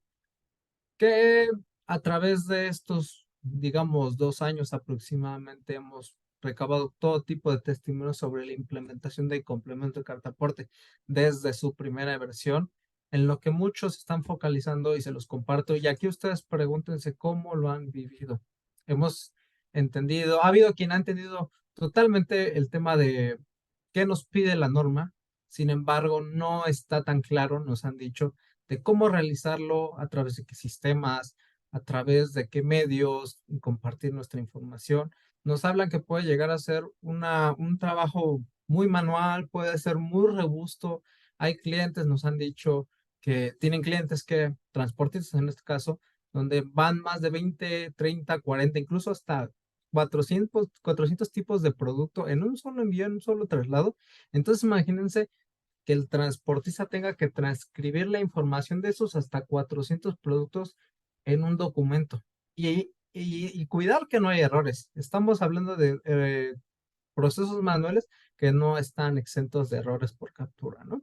que a través de estos, digamos, 2 años aproximadamente hemos recabado todo tipo de testimonios sobre la implementación del complemento de cartaporte desde su primera versión, en lo que muchos están focalizando y se los comparto. Y aquí ustedes pregúntense cómo lo han vivido. Hemos entendido, ha habido quien ha entendido totalmente el tema de qué nos pide la norma, sin embargo, no está tan claro, nos han dicho de cómo realizarlo, a través de qué sistemas, a través de qué medios, y compartir nuestra información. Nos hablan que puede llegar a ser un trabajo muy manual, puede ser muy robusto. Hay clientes, nos han dicho que tienen clientes que, transportistas en este caso, donde van más de 20, 30, 40, incluso hasta 400 tipos de producto en un solo envío, en un solo traslado. Entonces, imagínense que el transportista tenga que transcribir la información de esos hasta 400 productos en un documento. Y cuidar que no hay errores. Estamos hablando de procesos manuales que no están exentos de errores por captura, ¿no?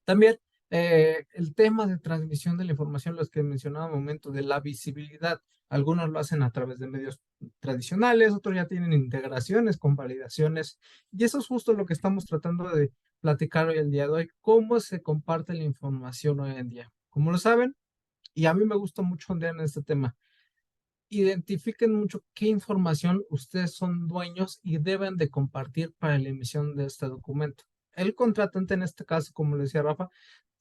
También el tema de transmisión de la información, los que mencionaba un momento, de la visibilidad. Algunos lo hacen a través de medios tradicionales, otros ya tienen integraciones con validaciones. Y eso es justo lo que estamos tratando de platicar hoy el día de hoy, cómo se comparte la información hoy en día. Como lo saben, y a mí me gusta mucho ondear en este tema, identifiquen mucho qué información ustedes son dueños y deben de compartir para la emisión de este documento. El contratante, en este caso, como le decía Rafa,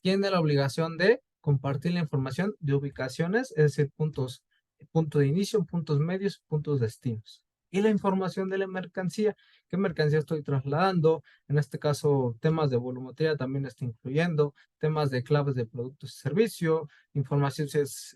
tiene la obligación de compartir la información de ubicaciones, es decir, punto de inicio, puntos medios, puntos destinos. Y la información de la mercancía, qué mercancía estoy trasladando, en este caso temas de volumetría también está incluyendo, temas de claves de productos y servicio, información si es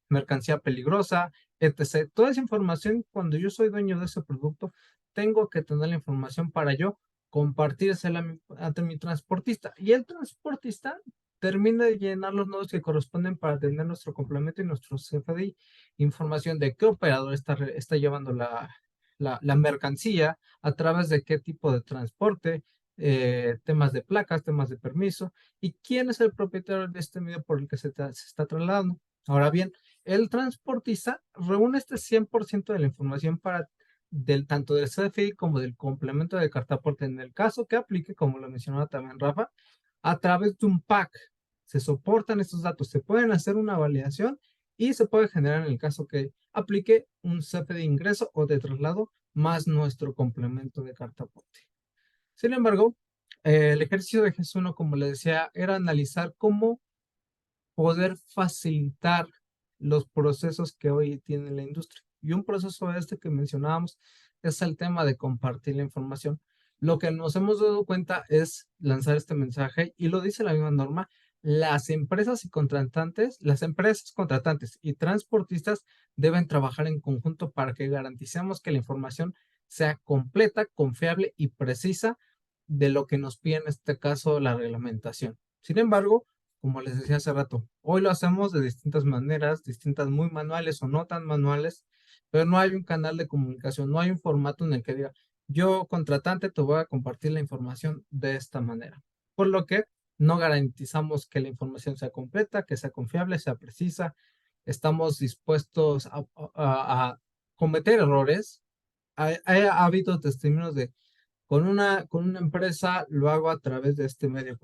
mercancía peligrosa, etc. Toda esa información, cuando yo soy dueño de ese producto, tengo que tener la información para yo compartírsela ante mi transportista. Y el transportista termina de llenar los nodos que corresponden para tener nuestro complemento y nuestro CFDI. Información de qué operador está llevando la mercancía, a través de qué tipo de transporte, temas de placas, temas de permiso y quién es el propietario de este medio por el que se está trasladando. Ahora bien, el transportista reúne este 100% de la información para tanto del CFI como del complemento de cartaporte en el caso que aplique, como lo mencionaba también Rafa, a través de un pack. Se soportan estos datos, se pueden hacer una validación y se puede generar en el caso que aplique un CFDI de ingreso o de traslado más nuestro complemento de cartaporte. Sin embargo, el ejercicio de GES1, como le decía, era analizar cómo poder facilitar los procesos que hoy tiene la industria. Y un proceso este que mencionábamos es el tema de compartir la información. Lo que nos hemos dado cuenta es lanzar este mensaje y lo dice la misma norma, las empresas contratantes y transportistas deben trabajar en conjunto para que garanticemos que la información sea completa, confiable y precisa de lo que nos pide en este caso la reglamentación. Sin embargo, como les decía hace rato, hoy lo hacemos de distintas maneras, distintas muy manuales o no tan manuales, pero no hay un canal de comunicación, no hay un formato en el que diga, yo contratante te voy a compartir la información de esta manera. Por lo que no garantizamos que la información sea completa, que sea confiable, sea precisa. Estamos dispuestos a cometer errores. Ha habido testimonios de con una empresa lo hago a través de este medio.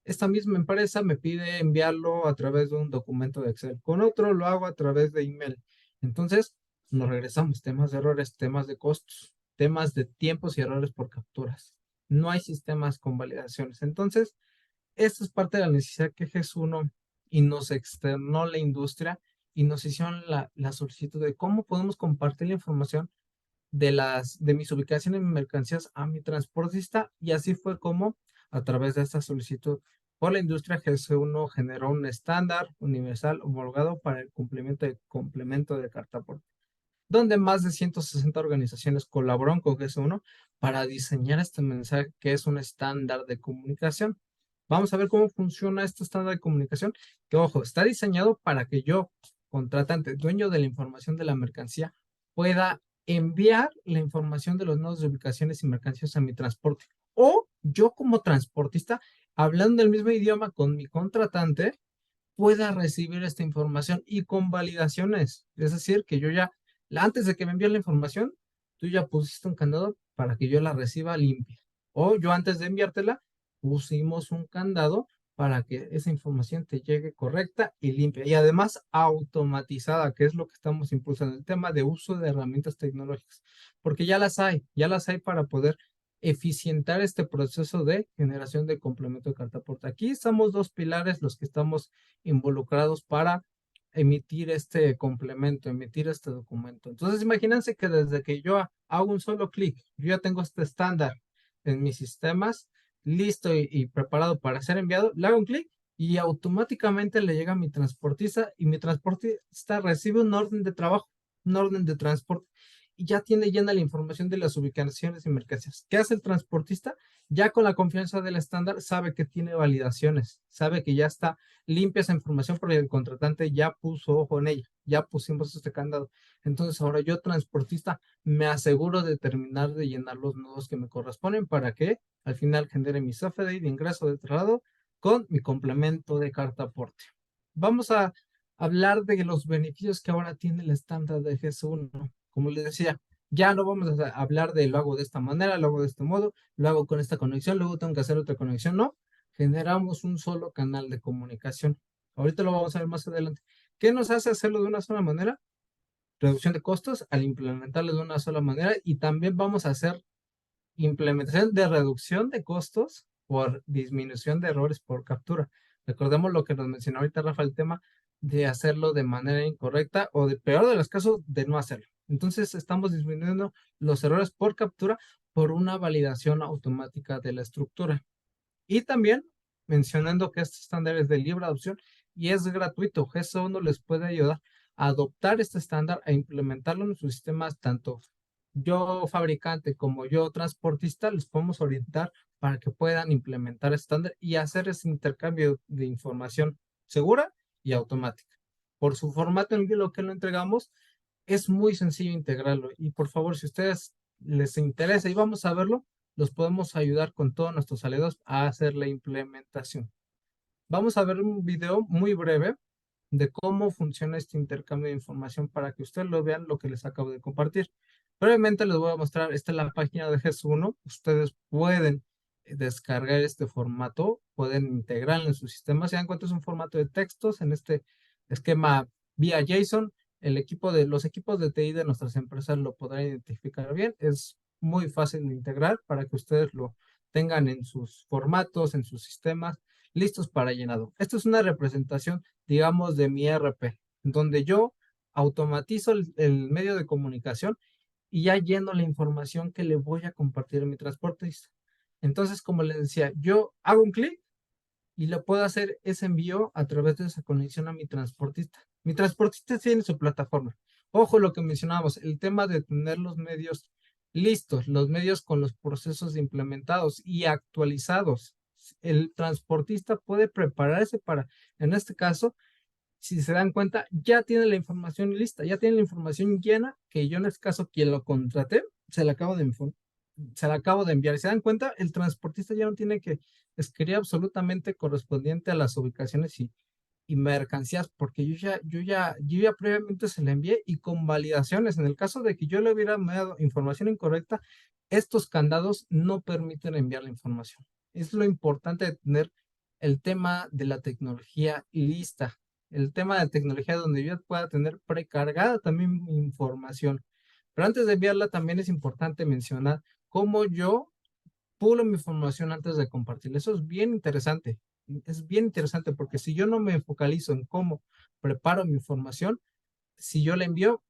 Esta misma empresa me pide enviarlo a través de un documento de Excel. Con otro lo hago a través de email. Entonces, nos regresamos temas de errores, temas de costos, temas de tiempos y errores por capturas. No hay sistemas con validaciones. Entonces, esta es parte de la necesidad que GES1 y nos externó la industria y nos hicieron la solicitud de cómo podemos compartir la información de mis ubicaciones y mercancías a mi transportista, y así fue como a través de esta solicitud por la industria GS1 generó un estándar universal homologado para el cumplimiento de complemento de carta donde más de 160 organizaciones colaboraron con GS1 para diseñar este mensaje que es un estándar de comunicación. Vamos a ver cómo funciona este estándar de comunicación, que ojo, está diseñado para que yo, contratante, dueño de la información de la mercancía, pueda enviar la información de los nodos de ubicaciones y mercancías a mi transporte. O yo como transportista, hablando el mismo idioma con mi contratante, pueda recibir esta información y con validaciones. Es decir, que yo ya, antes de que me envíe la información, tú ya pusiste un candado para que yo la reciba limpia. O yo antes de enviártela, pusimos un candado para que esa información te llegue correcta y limpia. Y además automatizada, que es lo que estamos impulsando, el tema de uso de herramientas tecnológicas. Porque ya las hay para poder eficientar este proceso de generación de complemento de carta aporte. Aquí estamos dos pilares los que estamos involucrados para emitir este complemento, emitir este documento. Entonces, imagínense que desde que yo hago un solo clic, yo ya tengo este estándar en mis sistemas, listo y preparado para ser enviado, le hago un clic y automáticamente le llega a mi transportista y mi transportista recibe un orden de trabajo, un orden de transporte y ya tiene llena la información de las ubicaciones y mercancías. ¿Qué hace el transportista? Ya con la confianza del estándar sabe que tiene validaciones, sabe que ya está limpia esa información porque el contratante ya puso ojo en ella, ya pusimos este candado. Entonces ahora yo, transportista, me aseguro de terminar de llenar los nodos que me corresponden para que al final genere mi CFDI de ingreso de traslado con mi complemento de carta aporte. Vamos a hablar de los beneficios que ahora tiene el estándar de GS1. Como les decía, ya no vamos a hablar de lo hago de esta manera, lo hago de este modo, lo hago con esta conexión, luego tengo que hacer otra conexión. No, generamos un solo canal de comunicación. Ahorita lo vamos a ver más adelante. ¿Qué nos hace hacerlo de una sola manera? Reducción de costos al implementarlo de una sola manera, y también vamos a hacer implementación de reducción de costos por disminución de errores por captura. Recordemos lo que nos mencionó ahorita Rafa, el tema de hacerlo de manera incorrecta o de peor de los casos de no hacerlo. Entonces estamos disminuyendo los errores por captura por una validación automática de la estructura. Y también mencionando que este estándar es de libre adopción y es gratuito. GS1 les puede ayudar a adoptar este estándar e implementarlo en sus sistemas. Tanto yo fabricante como yo transportista les podemos orientar para que puedan implementar este estándar y hacer ese intercambio de información segura y automática. Por su formato en lo que lo entregamos, es muy sencillo integrarlo. Y por favor, si a ustedes les interesa y vamos a verlo, los podemos ayudar con todos nuestros aliados a hacer la implementación. Vamos a ver un video muy breve de cómo funciona este intercambio de información para que ustedes lo vean lo que les acabo de compartir. Brevemente les voy a mostrar, esta es la página de GES1. Ustedes pueden descargar este formato, pueden integrarlo en su sistema. Se dan cuenta, es un formato de textos en este esquema vía JSON. Los equipos de TI de nuestras empresas lo podrán identificar bien. Es muy fácil de integrar para que ustedes lo tengan en sus formatos, en sus sistemas, listos para llenado. Esto es una representación, digamos, de mi ERP, donde yo automatizo el medio de comunicación y ya lleno la información que le voy a compartir a mi transportista. Entonces, como les decía, yo hago un clic y le puedo hacer ese envío a través de esa conexión a mi transportista. Mi transportista tiene su plataforma. Ojo lo que mencionábamos, el tema de tener los medios listos, los medios con los procesos implementados y actualizados. El transportista puede prepararse para, en este caso, si se dan cuenta, ya tiene la información lista, ya tiene la información llena, que yo en este caso, quien lo contraté, se la acabo de enviar. Si se dan cuenta, el transportista ya no tiene que escribir absolutamente correspondiente a las ubicaciones y mercancías, porque yo ya previamente se la envié y con validaciones. En el caso de que yo le hubiera dado información incorrecta, estos candados no permiten enviar la información. Es lo importante de tener el tema de la tecnología lista, el tema de tecnología donde yo pueda tener precargada también mi información. Pero antes de enviarla, también es importante mencionar cómo yo pulo mi información antes de compartirla. Eso es bien interesante. es bien interesante porque si yo no me focalizo en cómo preparo mi información, si yo la envío,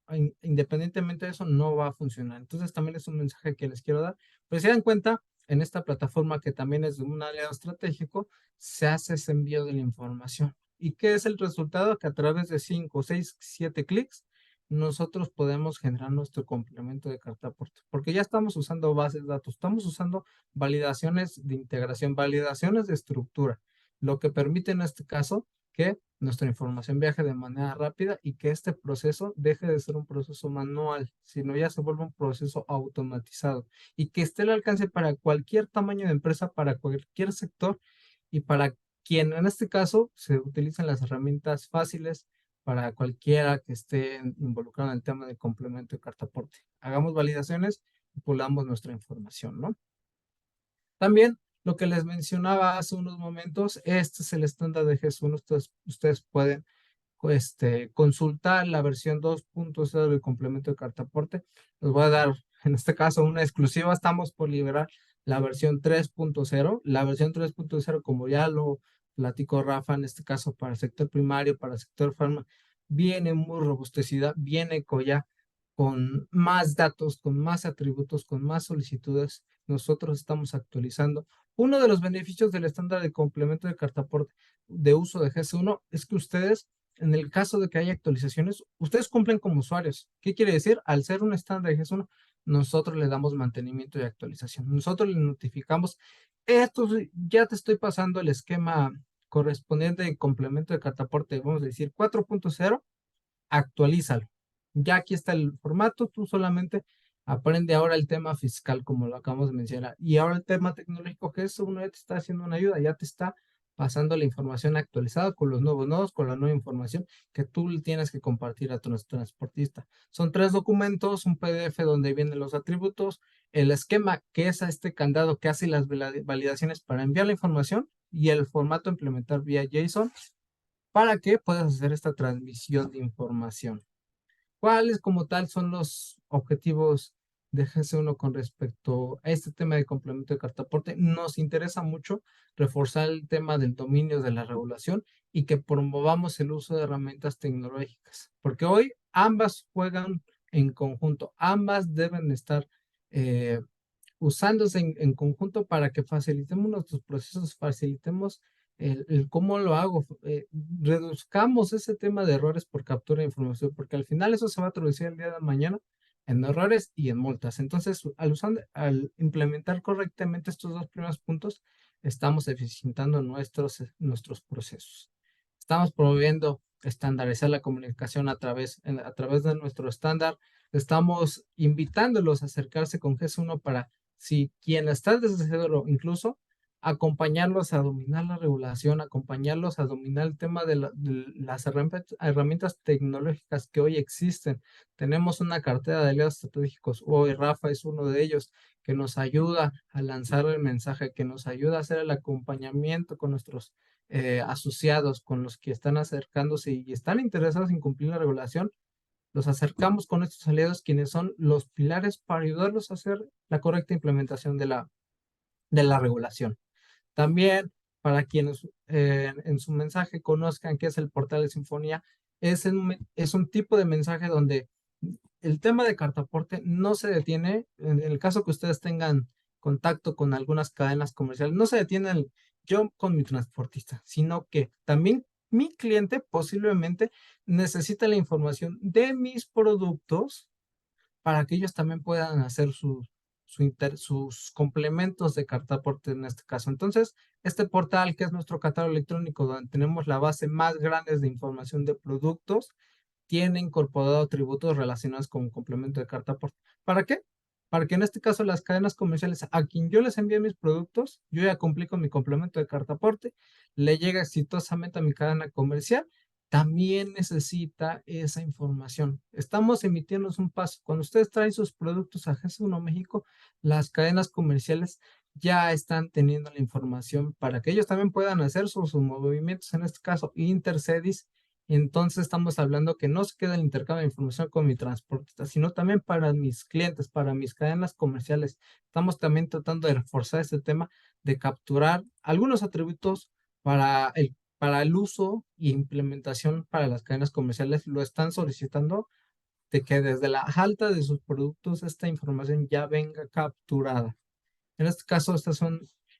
independientemente de eso, no va a funcionar. Entonces también es un mensaje que les quiero dar. Pero si dan cuenta, en esta plataforma que también es de un aliado estratégico, se hace ese envío de la información. ¿Y qué es el resultado? Que a través de 5, 6, 7 clics, nosotros podemos generar nuestro complemento de carta aporte. Porque ya estamos usando bases de datos, estamos usando validaciones de integración, validaciones de estructura, lo que permite en este caso que nuestra información viaje de manera rápida y que este proceso deje de ser un proceso manual, sino ya se vuelva un proceso automatizado y que esté al alcance para cualquier tamaño de empresa, para cualquier sector y para quien en este caso se utilizan las herramientas fáciles para cualquiera que esté involucrado en el tema de complemento de carta aporte. Hagamos validaciones y pulamos nuestra información, ¿no? También lo que les mencionaba hace unos momentos, este es el estándar de GES1. Ustedes pueden consultar la versión 2.0 del complemento de carta aporte. Les voy a dar, en este caso, una exclusiva. Estamos por liberar la versión 3.0. La versión 3.0, como ya lo platicó Rafa, en este caso para el sector primario, para el sector farma, viene muy robustecida, viene ya con más datos, con más atributos, con más solicitudes. Nosotros estamos actualizando. Uno de los beneficios del estándar de complemento de carta aporte de uso de GS1 es que ustedes, en el caso de que haya actualizaciones, ustedes cumplen como usuarios. ¿Qué quiere decir? Al ser un estándar de GS1, nosotros le damos mantenimiento y actualización. Nosotros le notificamos, esto ya te estoy pasando el esquema correspondiente de complemento de carta aporte, vamos a decir 4.0, actualízalo. Ya aquí está el formato, tú solamente aprende ahora el tema fiscal, como lo acabamos de mencionar. Y ahora el tema tecnológico, que es uno ya te está haciendo una ayuda, ya te está pasando la información actualizada con los nuevos nodos, con la nueva información que tú le tienes que compartir a tu transportista. Son 3 documentos, un PDF donde vienen los atributos, el esquema que es a este candado que hace las validaciones para enviar la información y el formato implementar vía JSON para que puedas hacer esta transmisión de información. ¿Cuáles como tal son los objetivos de GC1 con respecto a este tema de complemento de cartaporte? Nos interesa mucho reforzar el tema del dominio de la regulación y que promovamos el uso de herramientas tecnológicas, porque hoy ambas juegan en conjunto, ambas deben estar eh, usándose en conjunto para que facilitemos nuestros procesos, facilitemos el cómo lo hago, reduzcamos ese tema de errores por captura de información, porque al final eso se va a traducir el día de mañana en errores y en multas. Entonces, al implementar correctamente estos dos primeros puntos, estamos eficientando nuestros procesos. Estamos promoviendo estandarizar la comunicación a través de nuestro estándar. Estamos invitándolos a acercarse con GES1 para, si quien está desde cero, incluso acompañarlos a dominar la regulación, acompañarlos a dominar el tema de las herramientas tecnológicas que hoy existen. Tenemos una cartera de aliados estratégicos, hoy Rafa es uno de ellos, que nos ayuda a lanzar el mensaje, que nos ayuda a hacer el acompañamiento con nuestros asociados, con los que están acercándose y están interesados en cumplir la regulación. Los acercamos con estos aliados, quienes son los pilares para ayudarlos a hacer la correcta implementación de la regulación. También, para quienes en su mensaje conozcan qué es el portal de Sinfonía, es un tipo de mensaje donde el tema de cartaporte no se detiene. En el caso que ustedes tengan contacto con algunas cadenas comerciales, no se detiene yo con mi transportista, sino que también mi cliente posiblemente necesita la información de mis productos para que ellos también puedan hacer sus complementos de cartaporte en este caso. Entonces, este portal que es nuestro catálogo electrónico, donde tenemos la base más grande de información de productos, tiene incorporado atributos relacionados con un complemento de cartaporte. ¿Para qué? Para que en este caso las cadenas comerciales a quien yo les envíe mis productos, yo ya cumplí con mi complemento de cartaporte, le llega exitosamente a mi cadena comercial, también necesita esa información. Estamos emitiendo un paso. Cuando ustedes traen sus productos a GS1 México, las cadenas comerciales ya están teniendo la información para que ellos también puedan hacer sus movimientos, en este caso intercedis. Entonces estamos hablando que no se queda el intercambio de información con mi transportista, sino también para mis clientes, para mis cadenas comerciales. Estamos también tratando de reforzar este tema de capturar algunos atributos para el uso e implementación para las cadenas comerciales lo están solicitando de que desde la alta de sus productos esta información ya venga capturada. En este caso,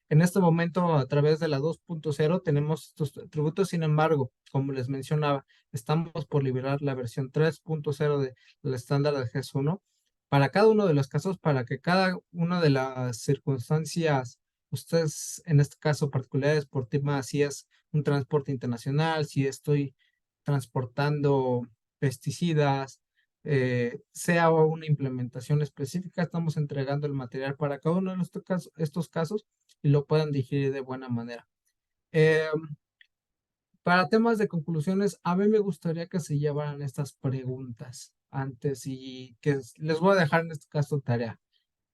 en este momento, a través de la 2.0 tenemos estos atributos. Sin embargo, como les mencionaba, estamos por liberar la versión 3.0 del estándar de GES1 para cada uno de los casos, para que cada una de las circunstancias, ustedes, en este caso particulares por tema, si es un transporte internacional, si estoy transportando pesticidas, sea una implementación específica, estamos entregando el material para cada uno de estos casos y lo puedan digerir de buena manera. Eh, para temas de conclusiones, a mí me gustaría que se llevaran estas preguntas antes y que les voy a dejar en este caso tarea.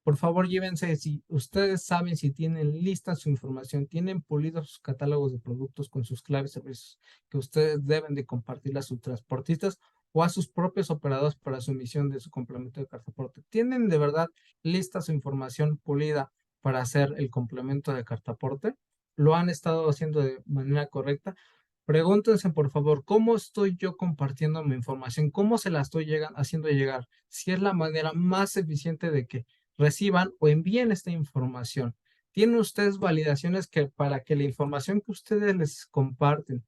Por favor, llévense, si ustedes saben si tienen lista su información, tienen pulidos sus catálogos de productos con sus claves y servicios que ustedes deben de compartir a sus transportistas o a sus propios operadores para su emisión de su complemento de cartaporte. ¿Tienen de verdad lista su información pulida para hacer el complemento de cartaporte? ¿Lo han estado haciendo de manera correcta? Pregúntense, por favor, ¿cómo estoy yo compartiendo mi información? ¿Cómo se la estoy haciendo llegar? Si es la manera más eficiente de que reciban o envíen esta información. ¿Tienen ustedes validaciones que para que la información que ustedes les comparten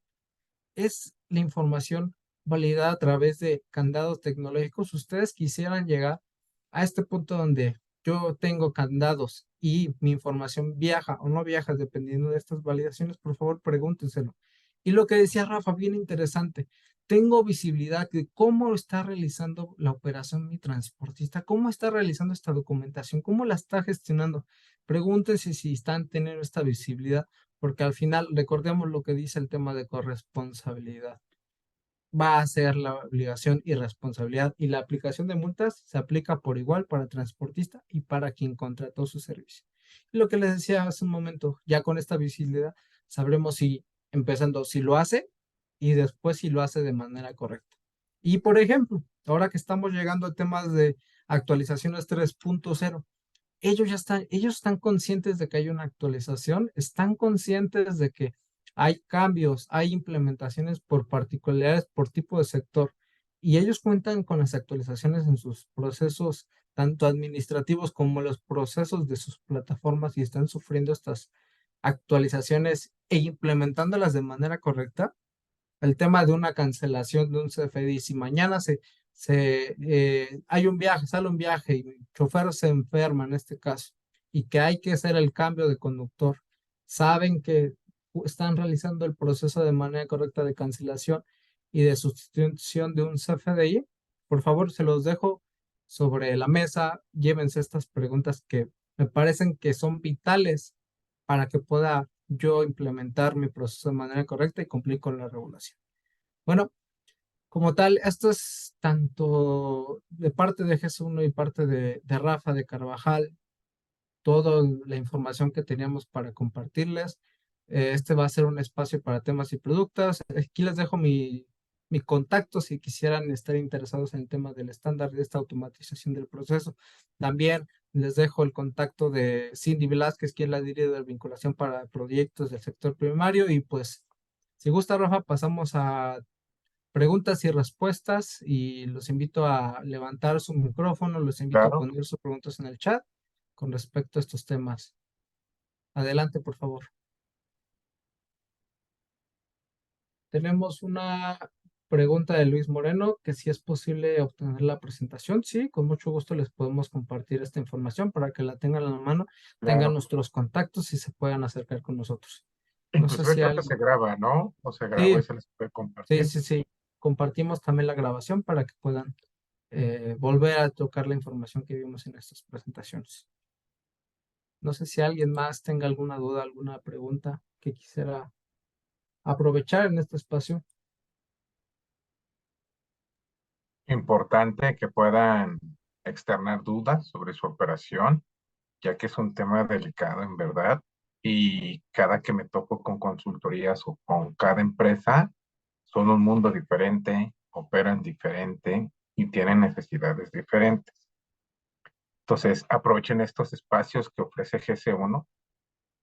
es la información validada a través de candados tecnológicos? Ustedes quisieran llegar a este punto donde yo tengo candados y mi información viaja o no viaja dependiendo de estas validaciones, por favor, pregúntenselo. Y lo que decía Rafa, bien interesante, tengo visibilidad de cómo está realizando la operación mi transportista, cómo está realizando esta documentación, cómo la está gestionando. Pregúntense si están teniendo esta visibilidad, porque al final recordemos lo que dice el tema de corresponsabilidad. Va a ser la obligación y responsabilidad, y la aplicación de multas se aplica por igual para transportista y para quien contrató su servicio. Y lo que les decía hace un momento, ya con esta visibilidad sabremos si, empezando, si lo hace y después si lo hace de manera correcta. Y por ejemplo, ahora que estamos llegando a temas de actualizaciones 3.0, ellos están conscientes de que hay una actualización, están conscientes de que hay cambios, hay implementaciones por particularidades, por tipo de sector, y ellos cuentan con las actualizaciones en sus procesos, tanto administrativos como los procesos de sus plataformas, y están sufriendo estas actualizaciones e implementándolas de manera correcta. El tema de una cancelación de un CFDI, si mañana hay un viaje, sale un viaje y el chofer se enferma en este caso, y que hay que hacer el cambio de conductor, saben que están realizando el proceso de manera correcta de cancelación y de sustitución de un CFDI, por favor, se los dejo sobre la mesa. Llévense estas preguntas que me parecen que son vitales para que pueda yo implementar mi proceso de manera correcta y cumplir con la regulación. Bueno, como tal, esto es tanto de parte de Jesús y parte de Rafa de Carvajal, toda la información que teníamos para compartirles. Este va a ser un espacio para temas y productos. Aquí les dejo mi contacto si quisieran estar interesados en el tema del estándar de esta automatización del proceso. También les dejo el contacto de Cindy Velázquez, quien es la líder de vinculación para proyectos del sector primario. Y pues, si gusta, Rafa, pasamos a preguntas y respuestas, y los invito a levantar su micrófono, los invito a Claro. poner sus preguntas en el chat con respecto a estos temas. Adelante, por favor. Tenemos una pregunta de Luis Moreno, que si es posible obtener la presentación. Sí, con mucho gusto les podemos compartir esta información para que la tengan a la mano, tengan Claro. nuestros contactos y se puedan acercar con nosotros. No sé Inclusive si creo que se alguien... graba, ¿no? O se grabó Sí, y se les puede sí, compartir. sí, sí. Compartimos también la grabación para que puedan volver a tocar la información que vimos en estas presentaciones. No sé si alguien más tenga alguna duda, alguna pregunta que quisiera aprovechar en este espacio. Importante que puedan externar dudas sobre su operación, ya que es un tema delicado en verdad. Y cada que me topo con consultorías o con cada empresa, son un mundo diferente, operan diferente y tienen necesidades diferentes. Entonces, aprovechen estos espacios que ofrece GC1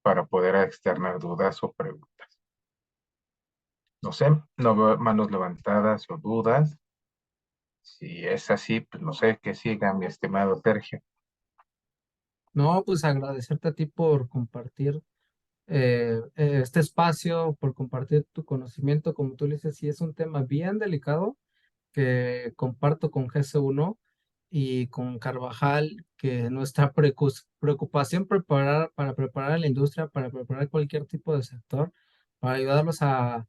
para poder externar dudas o preguntas. No sé, no veo manos levantadas o dudas. Si es así, pues no sé, que siga mi estimado Sergio. No, pues agradecerte a ti por compartir este espacio, por compartir tu conocimiento. Como tú le dices, sí es un tema bien delicado que comparto con GS1 y con Carvajal, que nuestra preocupación para preparar a la industria, para preparar cualquier tipo de sector, para ayudarlos a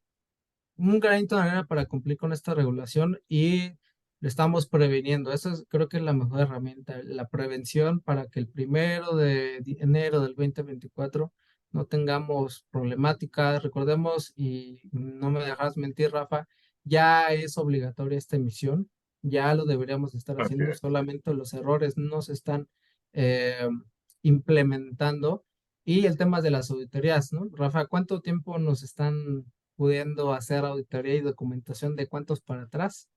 un granito de arena para cumplir con esta regulación y le estamos preveniendo. Eso creo que es la mejor herramienta, la prevención para que el 1 de enero del 2024 no tengamos problemáticas. Recordemos, y no me dejas mentir, Rafa, ya es obligatoria esta emisión, ya lo deberíamos estar Así haciendo, es. solamente los errores no se están eh, implementando. Y el tema de las auditorías, ¿no? Rafa, ¿cuánto tiempo nos están pudiendo hacer auditoría y documentación de cuántos para atrás?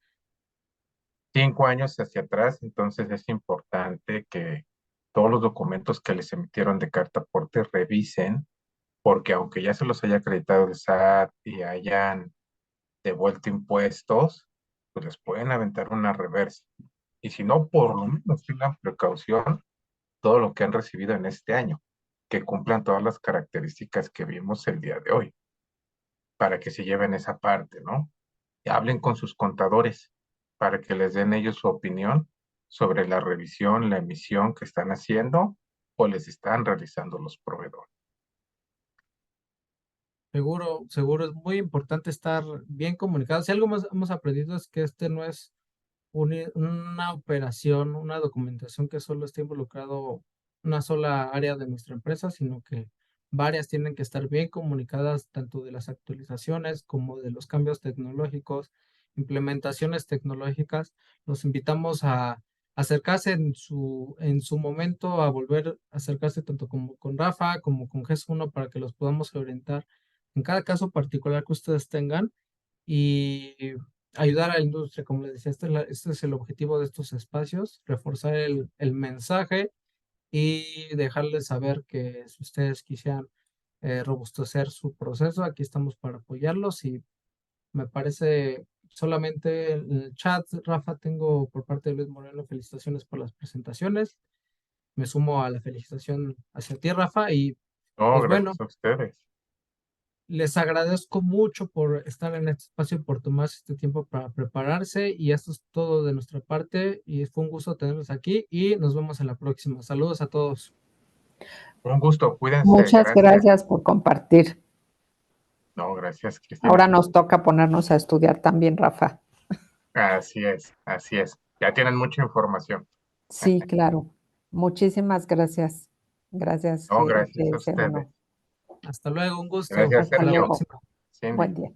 5 años hacia atrás, entonces es importante que todos los documentos que les emitieron de carta aporte revisen, porque aunque ya se los haya acreditado el SAT y hayan devuelto impuestos, pues les pueden aventar una reversa. Y si no, por lo menos tengan precaución todo lo que han recibido en este año, que cumplan todas las características que vimos el día de hoy, para que se lleven esa parte, ¿no? Y hablen con sus contadores para que les den ellos su opinión sobre la revisión, la emisión que están haciendo o les están realizando los proveedores. Seguro, seguro es muy importante estar bien comunicados. Si algo más hemos aprendido es que este no es una operación, una documentación que solo esté involucrado una sola área de nuestra empresa, sino que varias tienen que estar bien comunicadas, tanto de las actualizaciones como de los cambios tecnológicos, implementaciones tecnológicas. Los invitamos a acercarse en su momento, a volver a acercarse tanto como con Rafa como con GES1 para que los podamos orientar en cada caso particular que ustedes tengan y ayudar a la industria, como les decía, este es el objetivo de estos espacios, reforzar el mensaje y dejarles saber que si ustedes quisieran robustecer su proceso, aquí estamos para apoyarlos y me parece solamente en el chat, Rafa, tengo por parte de Luis Moreno felicitaciones por las presentaciones, me sumo a la felicitación hacia ti, Rafa, y No, pues bueno. gracias a ustedes. Les agradezco mucho por estar en este espacio y por tomarse este tiempo para prepararse. Y esto es todo de nuestra parte. Y fue un gusto tenerlos aquí y nos vemos en la próxima. Saludos a todos. Un gusto, cuídense, Muchas gracias. gracias por compartir. No, gracias, Ahora Cristina. nos toca ponernos a estudiar también, Rafa. Así es, así es. Ya tienen mucha información. Sí, claro. Muchísimas gracias. Gracias, No, gracias a ustedes. GS1. Hasta luego, un gusto. Gracias, Hasta Hasta la Sergio. luego. próxima. Cindy, Buen día.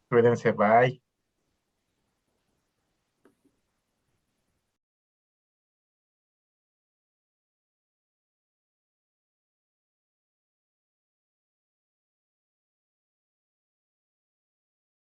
cuídense, bye.